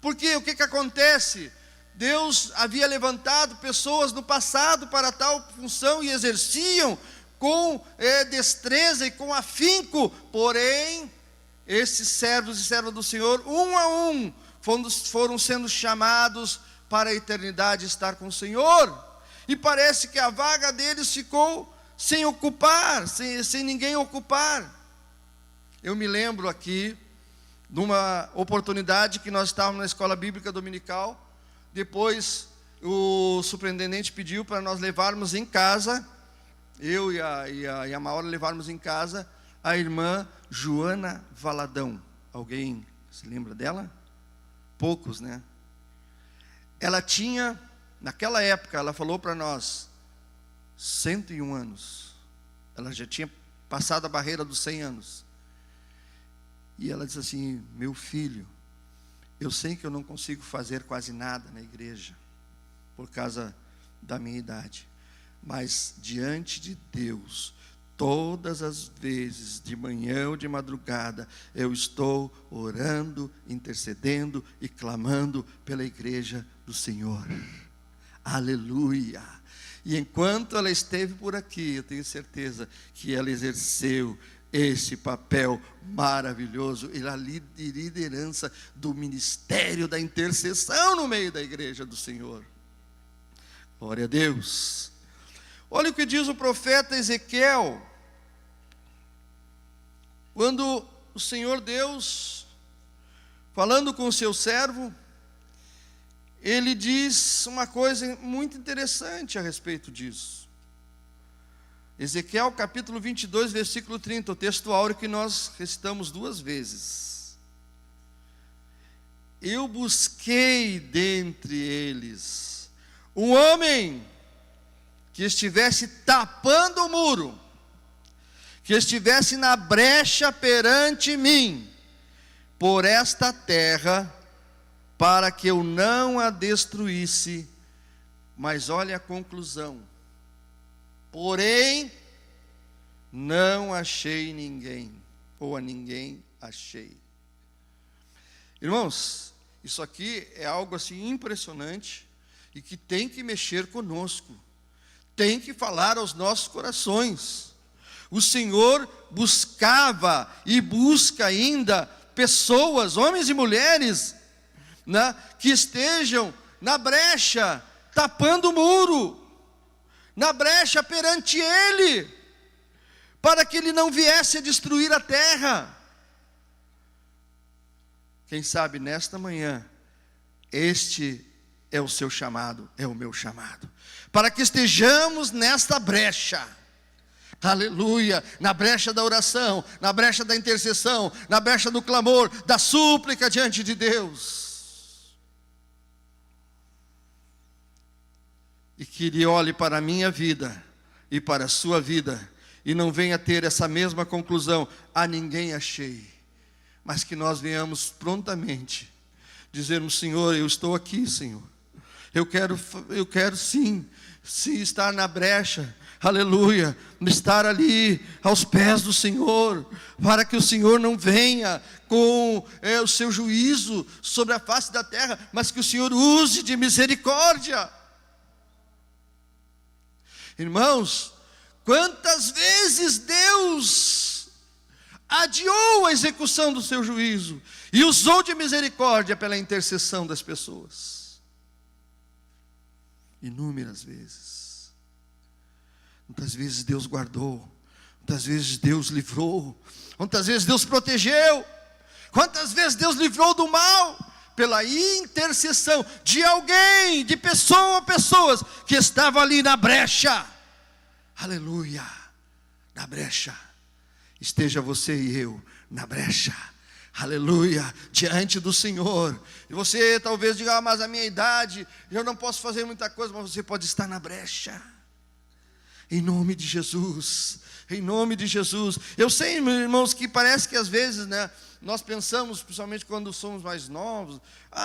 porque o que acontece? Deus havia levantado pessoas no passado para tal função e exerciam com destreza e com afinco, porém, esses servos e servas do Senhor, um a um, foram sendo chamados para a eternidade estar com o Senhor, e parece que a vaga deles ficou sem ocupar, sem ninguém ocupar. Eu me lembro aqui, numa oportunidade que nós estávamos na escola bíblica dominical, depois o superintendente pediu para nós levarmos em casa, eu e a Maura levarmos em casa a irmã Joana Valadão. Alguém se lembra dela? Poucos, né? Ela tinha, naquela época, ela falou para nós, 101 anos. Ela já tinha passado a barreira dos 100 anos. E ela disse assim, meu filho, eu sei que eu não consigo fazer quase nada na igreja, por causa da minha idade. Mas diante de Deus, todas as vezes, de manhã ou de madrugada, eu estou orando, intercedendo e clamando pela igreja do Senhor. Aleluia! E enquanto ela esteve por aqui, eu tenho certeza que ela exerceu esse papel maravilhoso e a liderança do ministério da intercessão no meio da igreja do Senhor. Glória a Deus. Olha o que diz o profeta Ezequiel, quando o Senhor Deus, falando com o seu servo, ele diz uma coisa muito interessante a respeito disso. Ezequiel capítulo 22, versículo 30, o texto áureo que nós recitamos 2 vezes. Eu busquei dentre eles um homem que estivesse tapando o muro, que estivesse na brecha perante mim, por esta terra, para que eu não a destruísse. Mas olha a conclusão: porém, não achei ninguém, ou a ninguém achei. Irmãos, isso aqui é algo assim impressionante, e que tem que mexer conosco, tem que falar aos nossos corações. O Senhor buscava e busca ainda pessoas, homens e mulheres, né, que estejam na brecha, tapando o muro, na brecha perante Ele, para que Ele não viesse a destruir a terra. Quem sabe nesta manhã, este é o seu chamado, é o meu chamado, para que estejamos nesta brecha, aleluia, na brecha da oração, na brecha da intercessão, na brecha do clamor, da súplica diante de Deus. E que Ele olhe para a minha vida e para a sua vida, e não venha ter essa mesma conclusão: a ninguém achei. Mas que nós venhamos prontamente dizermos: Senhor, eu estou aqui, Senhor. Eu quero sim estar na brecha, aleluia, estar ali aos pés do Senhor, para que o Senhor não venha com o seu juízo sobre a face da terra, mas que o Senhor use de misericórdia. Irmãos, quantas vezes Deus adiou a execução do seu juízo e usou de misericórdia pela intercessão das pessoas. Inúmeras vezes. Muitas vezes Deus guardou, muitas vezes Deus livrou, muitas vezes Deus protegeu, quantas vezes Deus livrou do mal, pela intercessão de alguém, de pessoa a pessoas que estavam ali na brecha. Aleluia, na brecha. Esteja você e eu na brecha, aleluia, diante do Senhor. E você talvez diga: mas a minha idade, eu não posso fazer muita coisa. Mas você pode estar na brecha, em nome de Jesus, em nome de Jesus. Eu sei, meus irmãos, que parece que às vezes, né, nós pensamos, principalmente quando somos mais novos: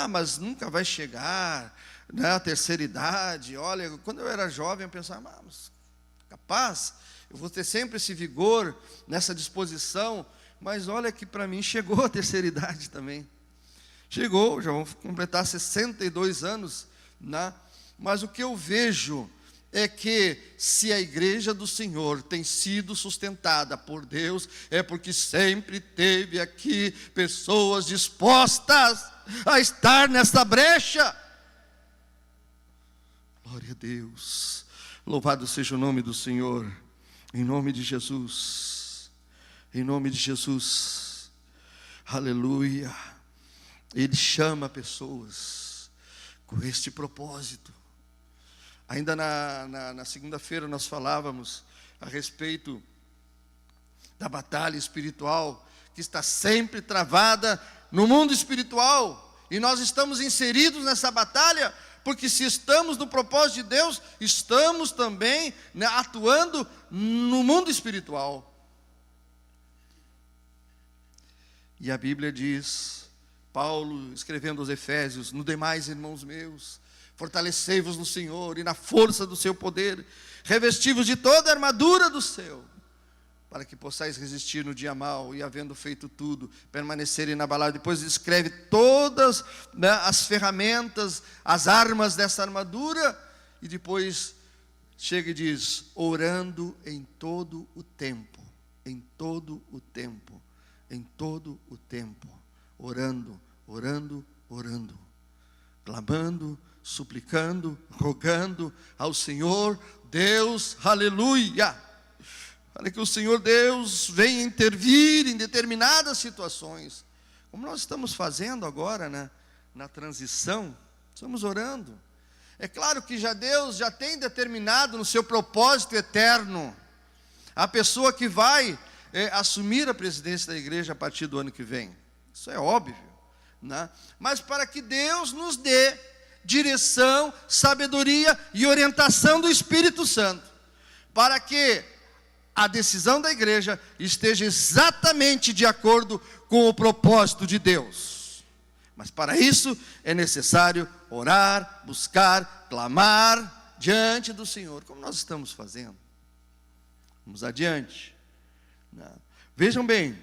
mas nunca vai chegar, né, a terceira idade. Olha, quando eu era jovem eu pensava: mas capaz, eu vou ter sempre esse vigor, nessa disposição. Mas olha que para mim chegou a terceira idade também. Chegou, já vamos completar 62 anos, né? Mas o que eu vejo é que se a igreja do Senhor tem sido sustentada por Deus, é porque sempre teve aqui pessoas dispostas a estar nessa brecha. Glória a Deus, louvado seja o nome do Senhor, em nome de Jesus, em nome de Jesus, aleluia. Ele chama pessoas com este propósito. Ainda na segunda-feira nós falávamos a respeito da batalha espiritual que está sempre travada no mundo espiritual, e nós estamos inseridos nessa batalha, porque se estamos no propósito de Deus, estamos também, né, atuando no mundo espiritual. E a Bíblia diz, Paulo escrevendo aos Efésios: no demais, irmãos meus, fortalecei-vos no Senhor e na força do seu poder, revesti-vos de toda a armadura do céu, para que possais resistir no dia mau, e havendo feito tudo, permanecer inabalável. Depois escreve todas, né, as ferramentas, as armas dessa armadura, e depois chega e diz: orando em todo o tempo, em todo o tempo, em todo o tempo, orando, orando, orando, clamando, suplicando, rogando ao Senhor Deus, aleluia, para que o Senhor Deus venha intervir em determinadas situações, como nós estamos fazendo agora, né, na transição. Estamos orando. É claro que Deus já tem determinado no seu propósito eterno a pessoa que vai assumir a presidência da igreja a partir do ano que vem. Isso é óbvio, né? Mas para que Deus nos dê direção, sabedoria e orientação do Espírito Santo, para que a decisão da igreja esteja exatamente de acordo com o propósito de Deus. Mas para isso é necessário orar, buscar, clamar diante do Senhor, como nós estamos fazendo. Vamos adiante. Vejam bem,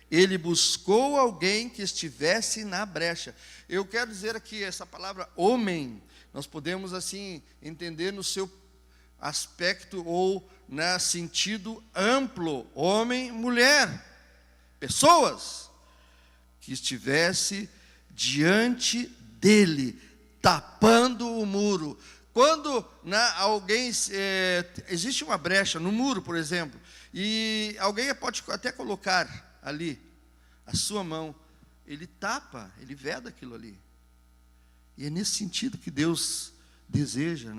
ele buscou alguém que estivesse na brecha. Eu quero dizer aqui, essa palavra homem, nós podemos assim entender no seu aspecto ou sentido amplo, homem, mulher, pessoas que estivesse diante dele, tapando o muro. Quando alguém, existe uma brecha no muro, por exemplo, e alguém pode até colocar ali a sua mão, ele tapa, ele veda aquilo ali. E é nesse sentido que Deus deseja,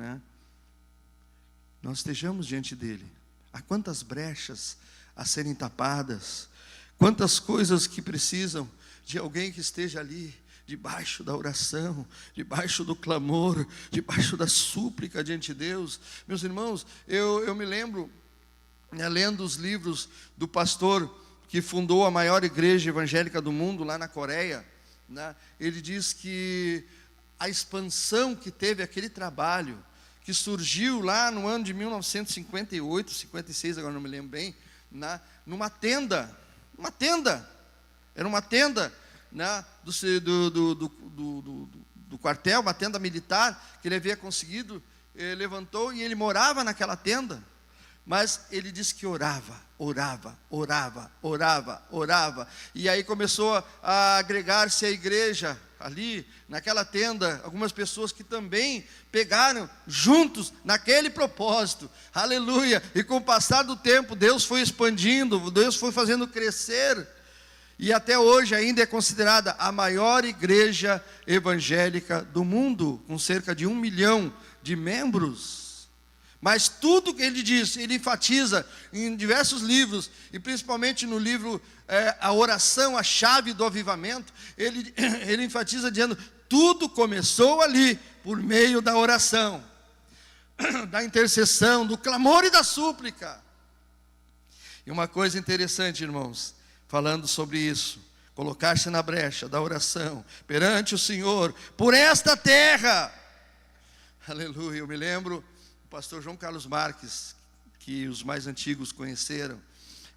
nós estejamos diante dele. Há quantas brechas a serem tapadas, quantas coisas que precisam de alguém que esteja ali, debaixo da oração, debaixo do clamor, debaixo da súplica diante de Deus. Meus irmãos, eu me lembro, lendo os livros do pastor que fundou a maior igreja evangélica do mundo, lá na Coreia, ele diz que a expansão que teve aquele trabalho, que surgiu lá no ano de 1958, 56, agora não me lembro bem, numa tenda, era uma tenda do quartel, uma tenda militar, que ele havia conseguido, levantou, e ele morava naquela tenda, mas ele disse que orava, e aí começou a agregar-se à igreja, ali, naquela tenda, algumas pessoas que também pegaram juntos naquele propósito, aleluia, e com o passar do tempo, Deus foi expandindo, Deus foi fazendo crescer, e até hoje ainda é considerada a maior igreja evangélica do mundo, com cerca de 1 milhão de membros. Mas tudo que ele diz, ele enfatiza em diversos livros, e principalmente no livro A Oração, a Chave do Avivamento, ele enfatiza dizendo, tudo começou ali, por meio da oração, da intercessão, do clamor e da súplica. E uma coisa interessante, irmãos, falando sobre isso, colocar-se na brecha da oração, perante o Senhor, por esta terra, aleluia. Eu me lembro, pastor João Carlos Marques, que os mais antigos conheceram,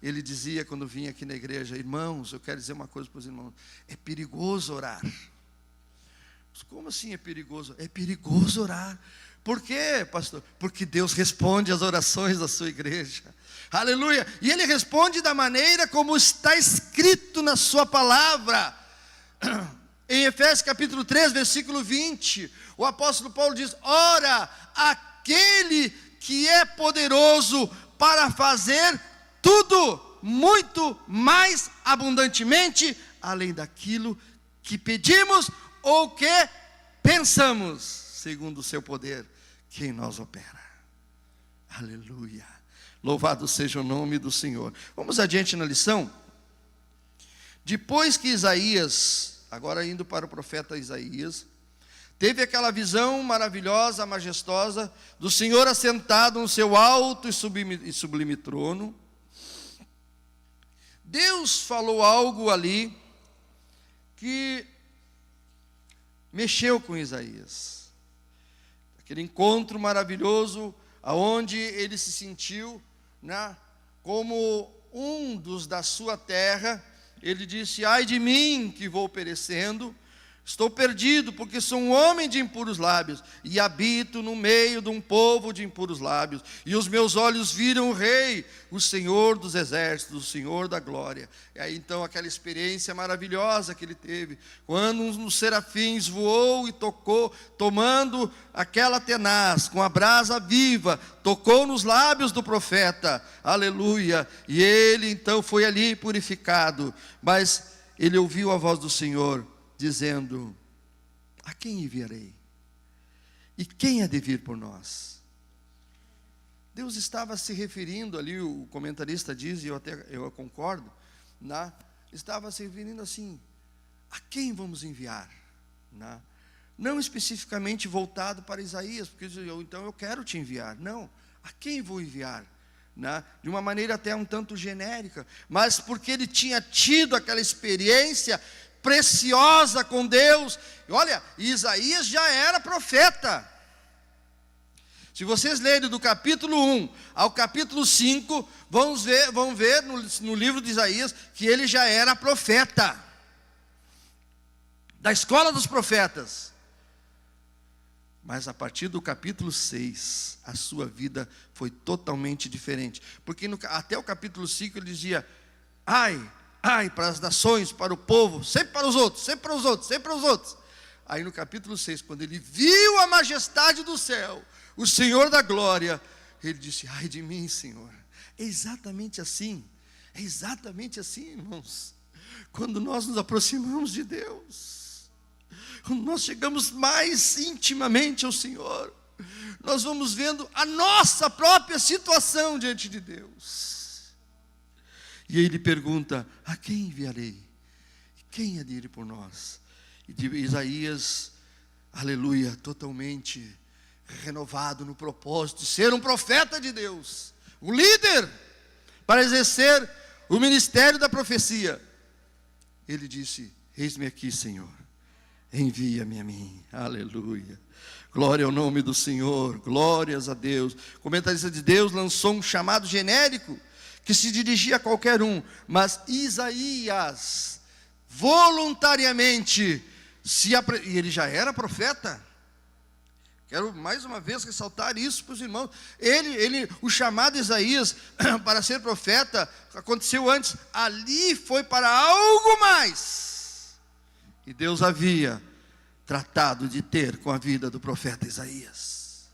ele dizia quando vinha aqui na igreja, irmãos, eu quero dizer uma coisa para os irmãos, é perigoso orar. Como assim é perigoso? É perigoso orar. Por quê, pastor? Porque Deus responde às orações da sua igreja, aleluia, e Ele responde da maneira como está escrito na sua palavra. Em Efésios capítulo 3, versículo 20, o apóstolo Paulo diz, ora, aquele que é poderoso para fazer tudo muito mais abundantemente, além daquilo que pedimos ou que pensamos, segundo o seu poder, que em nós opera. Aleluia. Louvado seja o nome do Senhor. Vamos adiante na lição. Depois que Isaías, agora indo para o profeta Isaías, teve aquela visão maravilhosa, majestosa, do Senhor assentado no seu alto e sublime trono, Deus falou algo ali que mexeu com Isaías. Aquele encontro maravilhoso, aonde ele se sentiu como um dos da sua terra. Ele disse, ai de mim que vou perecendo, estou perdido, porque sou um homem de impuros lábios, e habito no meio de um povo de impuros lábios, e os meus olhos viram o Rei, o Senhor dos exércitos, o Senhor da glória. E aí então aquela experiência maravilhosa que ele teve, quando um dos serafins voou e tocou, tomando aquela tenaz, com a brasa viva, tocou nos lábios do profeta, aleluia, e ele então foi ali purificado, mas ele ouviu a voz do Senhor, dizendo, a quem enviarei? E quem há de vir por nós? Deus estava se referindo ali, o comentarista diz, e eu concordo, estava se referindo assim, a quem vamos enviar? Não especificamente voltado para Isaías, porque então eu quero te enviar. Não, a quem vou enviar? Né? De uma maneira até um tanto genérica, mas porque ele tinha tido aquela experiência preciosa com Deus. E olha, Isaías já era profeta. Se vocês lerem do capítulo 1 ao capítulo 5, vão ver no livro de Isaías que ele já era profeta, da escola dos profetas. Mas a partir do capítulo 6, a sua vida foi totalmente diferente. Porque até o capítulo 5 ele dizia: ai, ai, para as nações, para o povo, sempre para os outros, sempre para os outros, sempre para os outros. Aí no capítulo 6, quando ele viu a majestade do céu, o Senhor da glória, ele disse: ai de mim, Senhor. É exatamente assim, irmãos. Quando nós nos aproximamos de Deus, quando nós chegamos mais intimamente ao Senhor, nós vamos vendo a nossa própria situação diante de Deus. E ele pergunta: a quem enviarei? Quem há de ir por nós? E de Isaías, aleluia, totalmente renovado no propósito de ser um profeta de Deus, um líder, para exercer o ministério da profecia. Ele disse: eis-me aqui, Senhor, envia-me a mim. Aleluia, glória ao nome do Senhor, glórias a Deus. O comentarista de Deus lançou um chamado genérico que se dirigia a qualquer um, mas Isaías voluntariamente e ele já era profeta. Quero mais uma vez ressaltar isso para os irmãos. O chamado de Isaías para ser profeta aconteceu antes. Ali foi para algo mais. E Deus havia tratado de ter com a vida do profeta Isaías.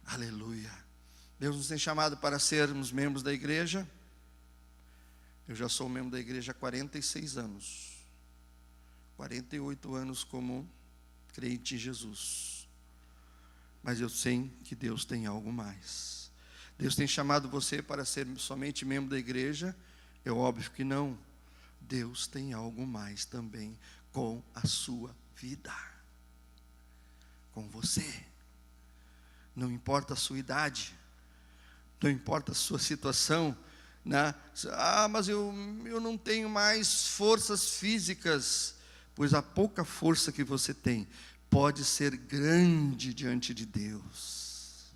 Aleluia. Deus nos tem chamado para sermos membros da igreja. Eu já sou membro da igreja há 46 anos. 48 anos como crente em Jesus. Mas eu sei que Deus tem algo mais. Deus tem chamado você para ser somente membro da igreja? É óbvio que não. Deus tem algo mais também com a sua vida, com você. Não importa a sua idade, não importa a sua situação, né? Mas eu não tenho mais forças físicas. Pois a pouca força que você tem pode ser grande diante de Deus.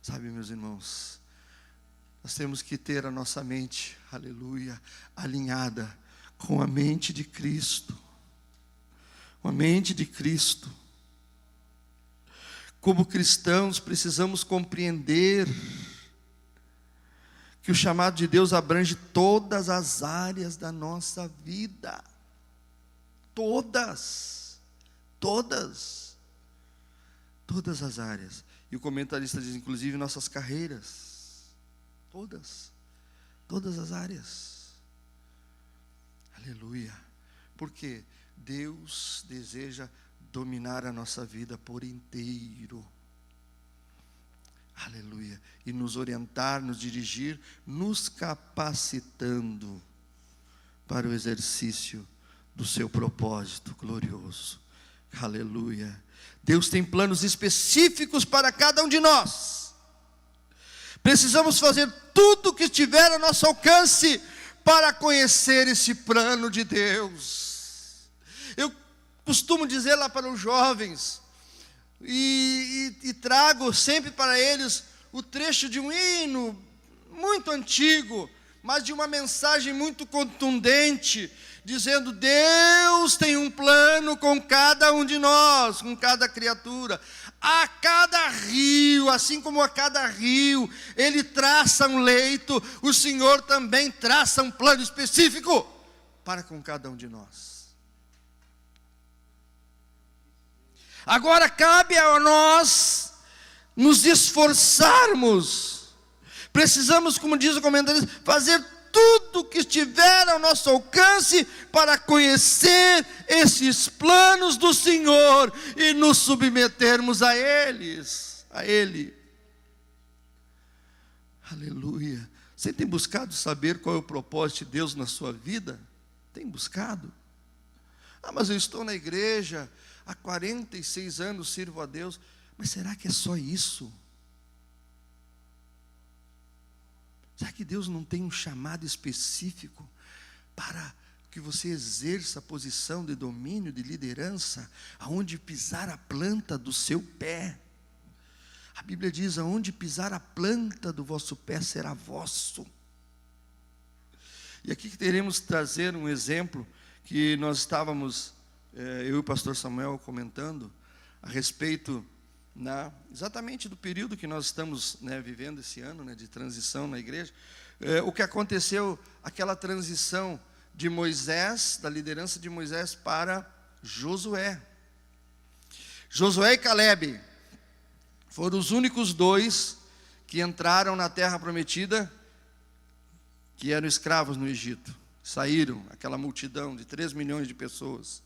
Sabe, meus irmãos, nós temos que ter a nossa mente, aleluia, alinhada com a mente de Cristo. Com a mente de Cristo. Como cristãos, precisamos compreender que o chamado de Deus abrange todas as áreas da nossa vida. Todas as áreas. E o comentarista diz, inclusive, nossas carreiras. Todas as áreas. Aleluia. Porque Deus deseja dominar a nossa vida por inteiro. Aleluia. E nos orientar, nos dirigir, nos capacitando para o exercício do seu propósito glorioso. Aleluia. Deus tem planos específicos para cada um de nós. Precisamos fazer tudo o que estiver ao nosso alcance para conhecer esse plano de Deus. Eu costumo dizer lá para os jovens, e trago sempre para eles o trecho de um hino muito antigo, mas de uma mensagem muito contundente, dizendo: Deus tem um plano com cada um de nós, com cada criatura. A cada rio, assim como a cada rio Ele traça um leito, o Senhor também traça um plano específico para com cada um de nós. Agora cabe a nós nos esforçarmos. Precisamos, como diz o comentarista, fazer tudo o que estiver ao nosso alcance para conhecer esses planos do Senhor e nos submetermos a eles, a Ele. Aleluia. Você tem buscado saber qual é o propósito de Deus na sua vida? Tem buscado? Ah, mas eu estou na igreja, há 46 anos sirvo a Deus. Mas será que é só isso? Será que Deus não tem um chamado específico para que você exerça a posição de domínio, de liderança, aonde pisar a planta do seu pé? A Bíblia diz, aonde pisar a planta do vosso pé será vosso. E aqui teremos que trazer um exemplo que nós estávamos, eu e o pastor Samuel comentando, a respeito exatamente do período que nós estamos vivendo esse ano, de transição na igreja. O que aconteceu, aquela transição de Moisés, da liderança de Moisés para Josué. Josué e Calebe foram os únicos dois que entraram na terra prometida, que eram escravos no Egito. Saíram, aquela multidão de 3 milhões de pessoas.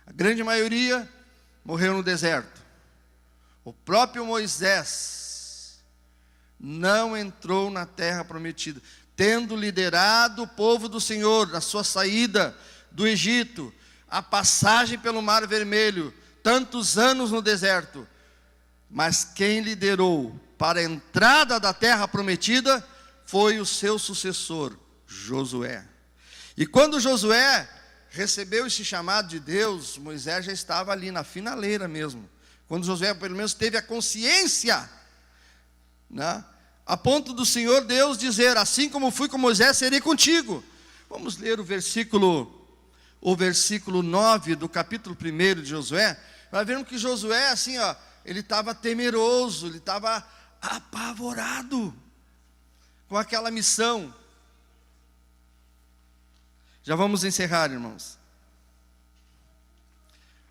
A grande maioria morreu no deserto. O próprio Moisés não entrou na terra prometida, tendo liderado o povo do Senhor na sua saída do Egito, a passagem pelo Mar Vermelho, tantos anos no deserto. Mas quem liderou para a entrada da terra prometida foi o seu sucessor, Josué. E quando Josué recebeu esse chamado de Deus, Moisés já estava ali na finaleira mesmo. Quando Josué pelo menos teve a consciência, a ponto do Senhor Deus dizer, assim como fui com Moisés, serei contigo. Vamos ler o versículo 9 do capítulo 1 de Josué. Nós vemos que Josué, assim, ele estava temeroso, ele estava apavorado com aquela missão. Já vamos encerrar, irmãos.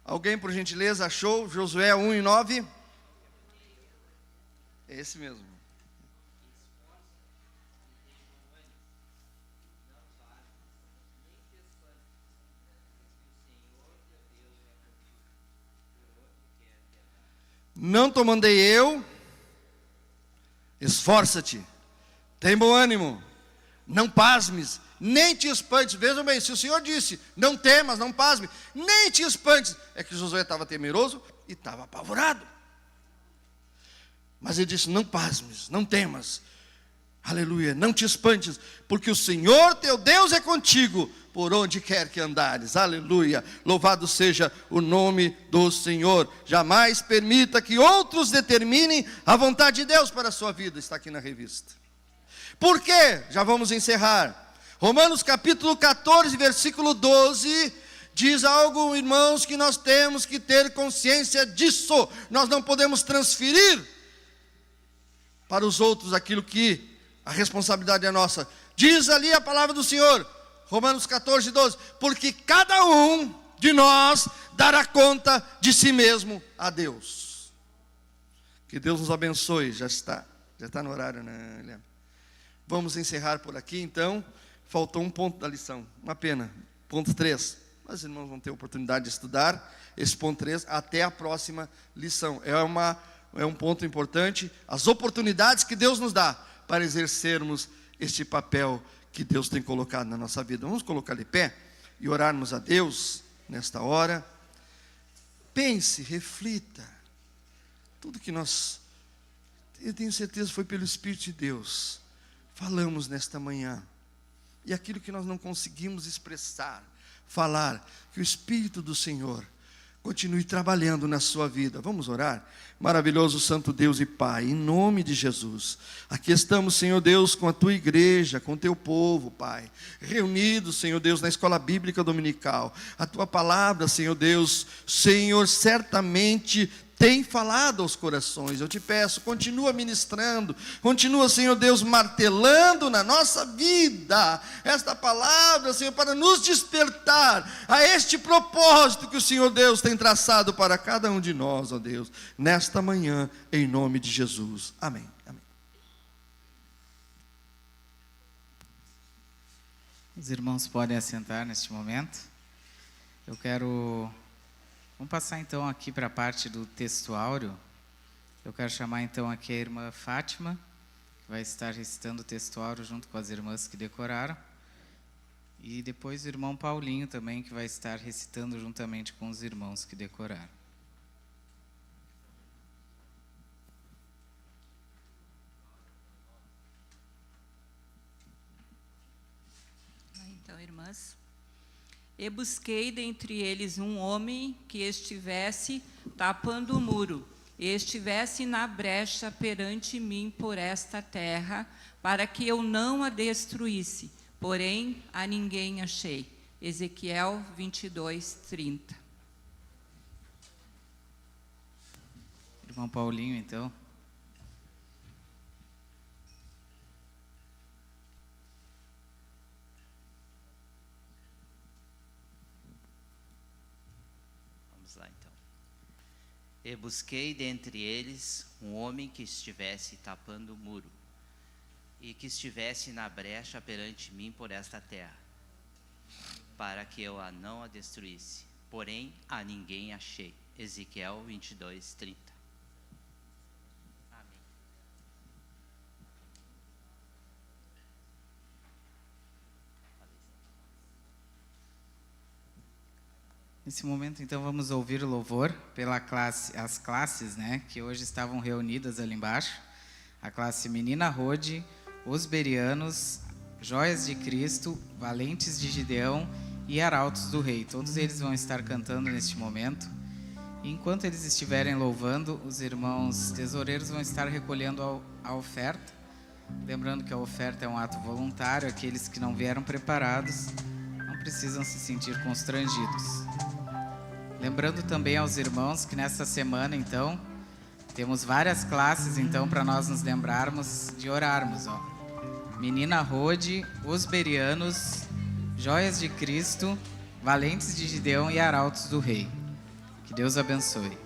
Alguém, por gentileza, achou Josué 1:9? É esse mesmo. Não te mandei eu, esforça-te, tem bom ânimo, não pasmes, nem te espantes. Vejam bem, se o Senhor disse, não temas, não pasmes, nem te espantes, é que Josué estava temeroso e estava apavorado. Mas ele disse, não pasmes, não temas, aleluia, não te espantes, porque o Senhor teu Deus é contigo, por onde quer que andares, aleluia, louvado seja o nome do Senhor. Jamais permita que outros determinem a vontade de Deus para a sua vida, está aqui na revista. Por quê? Já vamos encerrar. Romanos capítulo 14, versículo 12, diz algo, irmãos, que nós temos que ter consciência disso. Nós não podemos transferir para os outros aquilo que a responsabilidade é nossa. Diz ali a palavra do Senhor, Romanos 14, 12, porque cada um de nós dará conta de si mesmo a Deus. Que Deus nos abençoe. Já está no horário, né, Helena? Vamos encerrar por aqui, então. Faltou um ponto da lição, uma pena, ponto 3. Mas os irmãos vão ter oportunidade de estudar esse ponto 3 até a próxima lição. É um ponto importante, as oportunidades que Deus nos dá para exercermos este papel que Deus tem colocado na nossa vida. Vamos colocar de pé e orarmos a Deus nesta hora. Pense, reflita, tudo que eu tenho certeza foi pelo Espírito de Deus, falamos nesta manhã. E aquilo que nós não conseguimos expressar, falar, que o Espírito do Senhor continue trabalhando na sua vida. Vamos orar? Maravilhoso Santo Deus e Pai, em nome de Jesus, aqui estamos, Senhor Deus, com a Tua igreja, com o Teu povo, Pai, reunidos, Senhor Deus, na escola bíblica dominical. A Tua palavra, Senhor Deus, Senhor, certamente tem falado aos corações. Eu te peço, continua ministrando, continua, Senhor Deus, martelando na nossa vida esta palavra, Senhor, para nos despertar a este propósito que o Senhor Deus tem traçado para cada um de nós, ó Deus, nesta manhã, em nome de Jesus. Amém. Amém. Os irmãos podem assentar neste momento. Vamos passar então aqui para a parte do textuário. Eu quero chamar então aqui a irmã Fátima, que vai estar recitando o textuário junto com as irmãs que decoraram. E depois o irmão Paulinho também, que vai estar recitando juntamente com os irmãos que decoraram. Então, irmãs, e busquei dentre eles um homem que estivesse tapando o muro, e estivesse na brecha perante mim por esta terra, para que eu não a destruísse, porém a ninguém achei. Ezequiel 22:30. Irmão Paulinho, então. Vamos lá, então. E busquei dentre eles um homem que estivesse tapando o muro, e que estivesse na brecha perante mim por esta terra, para que eu não a destruísse. Porém, a ninguém achei. Ezequiel 22:30. Amém. Nesse momento, então, vamos ouvir o louvor pela classe, as classes, né, que hoje estavam reunidas ali embaixo. A classe Menina Rode, Os Berianos, Joias de Cristo, Valentes de Gideão e Arautos do Rei. Todos eles vão estar cantando neste momento. E enquanto eles estiverem louvando, os irmãos tesoureiros vão estar recolhendo a oferta. Lembrando que a oferta é um ato voluntário, aqueles que não vieram preparados não precisam se sentir constrangidos. Lembrando também aos irmãos que nesta semana, então, temos várias classes, então, para nós nos lembrarmos de orarmos, ó. Menina Rode, Os Berianos, Joias de Cristo, Valentes de Gideão e Arautos do Rei. Que Deus abençoe.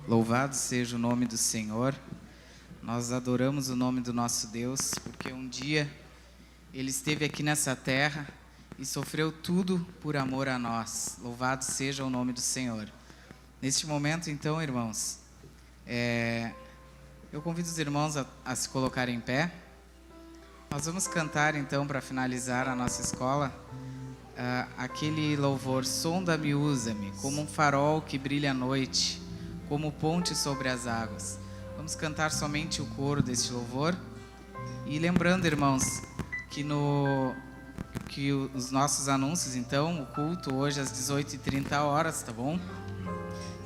Louvado seja o nome do Senhor. Nós adoramos o nome do nosso Deus, porque um dia Ele esteve aqui nessa terra e sofreu tudo por amor a nós. Louvado seja o nome do Senhor. Neste momento, então, irmãos, eu convido os irmãos a se colocarem em pé. Nós vamos cantar, então, para finalizar a nossa escola, aquele louvor: sonda-me, usa-me, como um farol que brilha à noite, como ponte sobre as águas. Vamos cantar somente o coro deste louvor. E lembrando, irmãos, que os nossos anúncios, então, o culto hoje às 18h30, tá bom?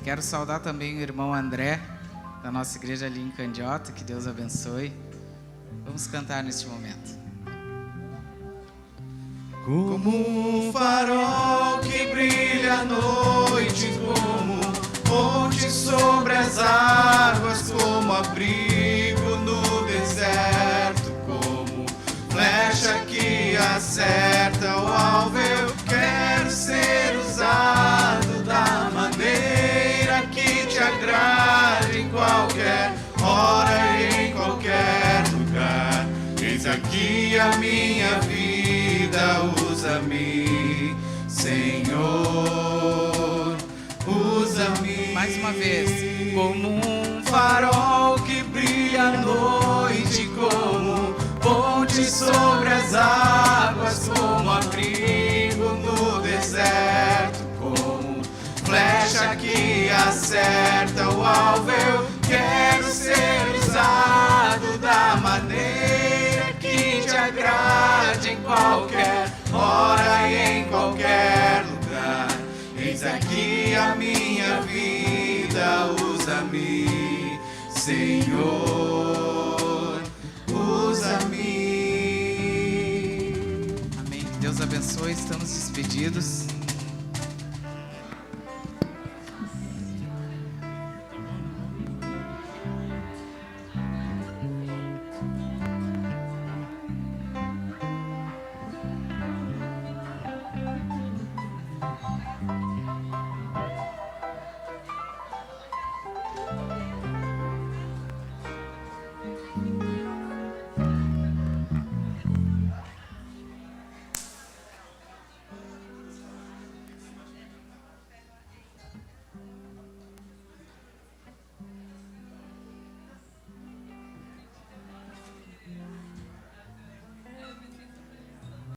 Quero saudar também o irmão André, da nossa igreja ali em Candiota, que Deus abençoe. Vamos cantar neste momento. Como um farol que brilha à noite, como ponte sobre as águas, como abrigo no deserto, como flecha que acerta o alvo. Eu quero ser usado da maneira que te agrade, em qualquer hora e em qualquer lugar. Eis aqui a minha vida, usa-me, Senhor, usa-me. Mais uma vez. Como um farol que brilha à noite, como ponte sobre as águas, como abrigo no deserto, como flecha que acerta o alvo. Eu quero ser usado da maneira que te agrade, em qualquer hora e em qualquer lugar. Eis aqui a minha vida, usa-me, Senhor, usa-me. Amém. Que Deus abençoe. Estamos despedidos.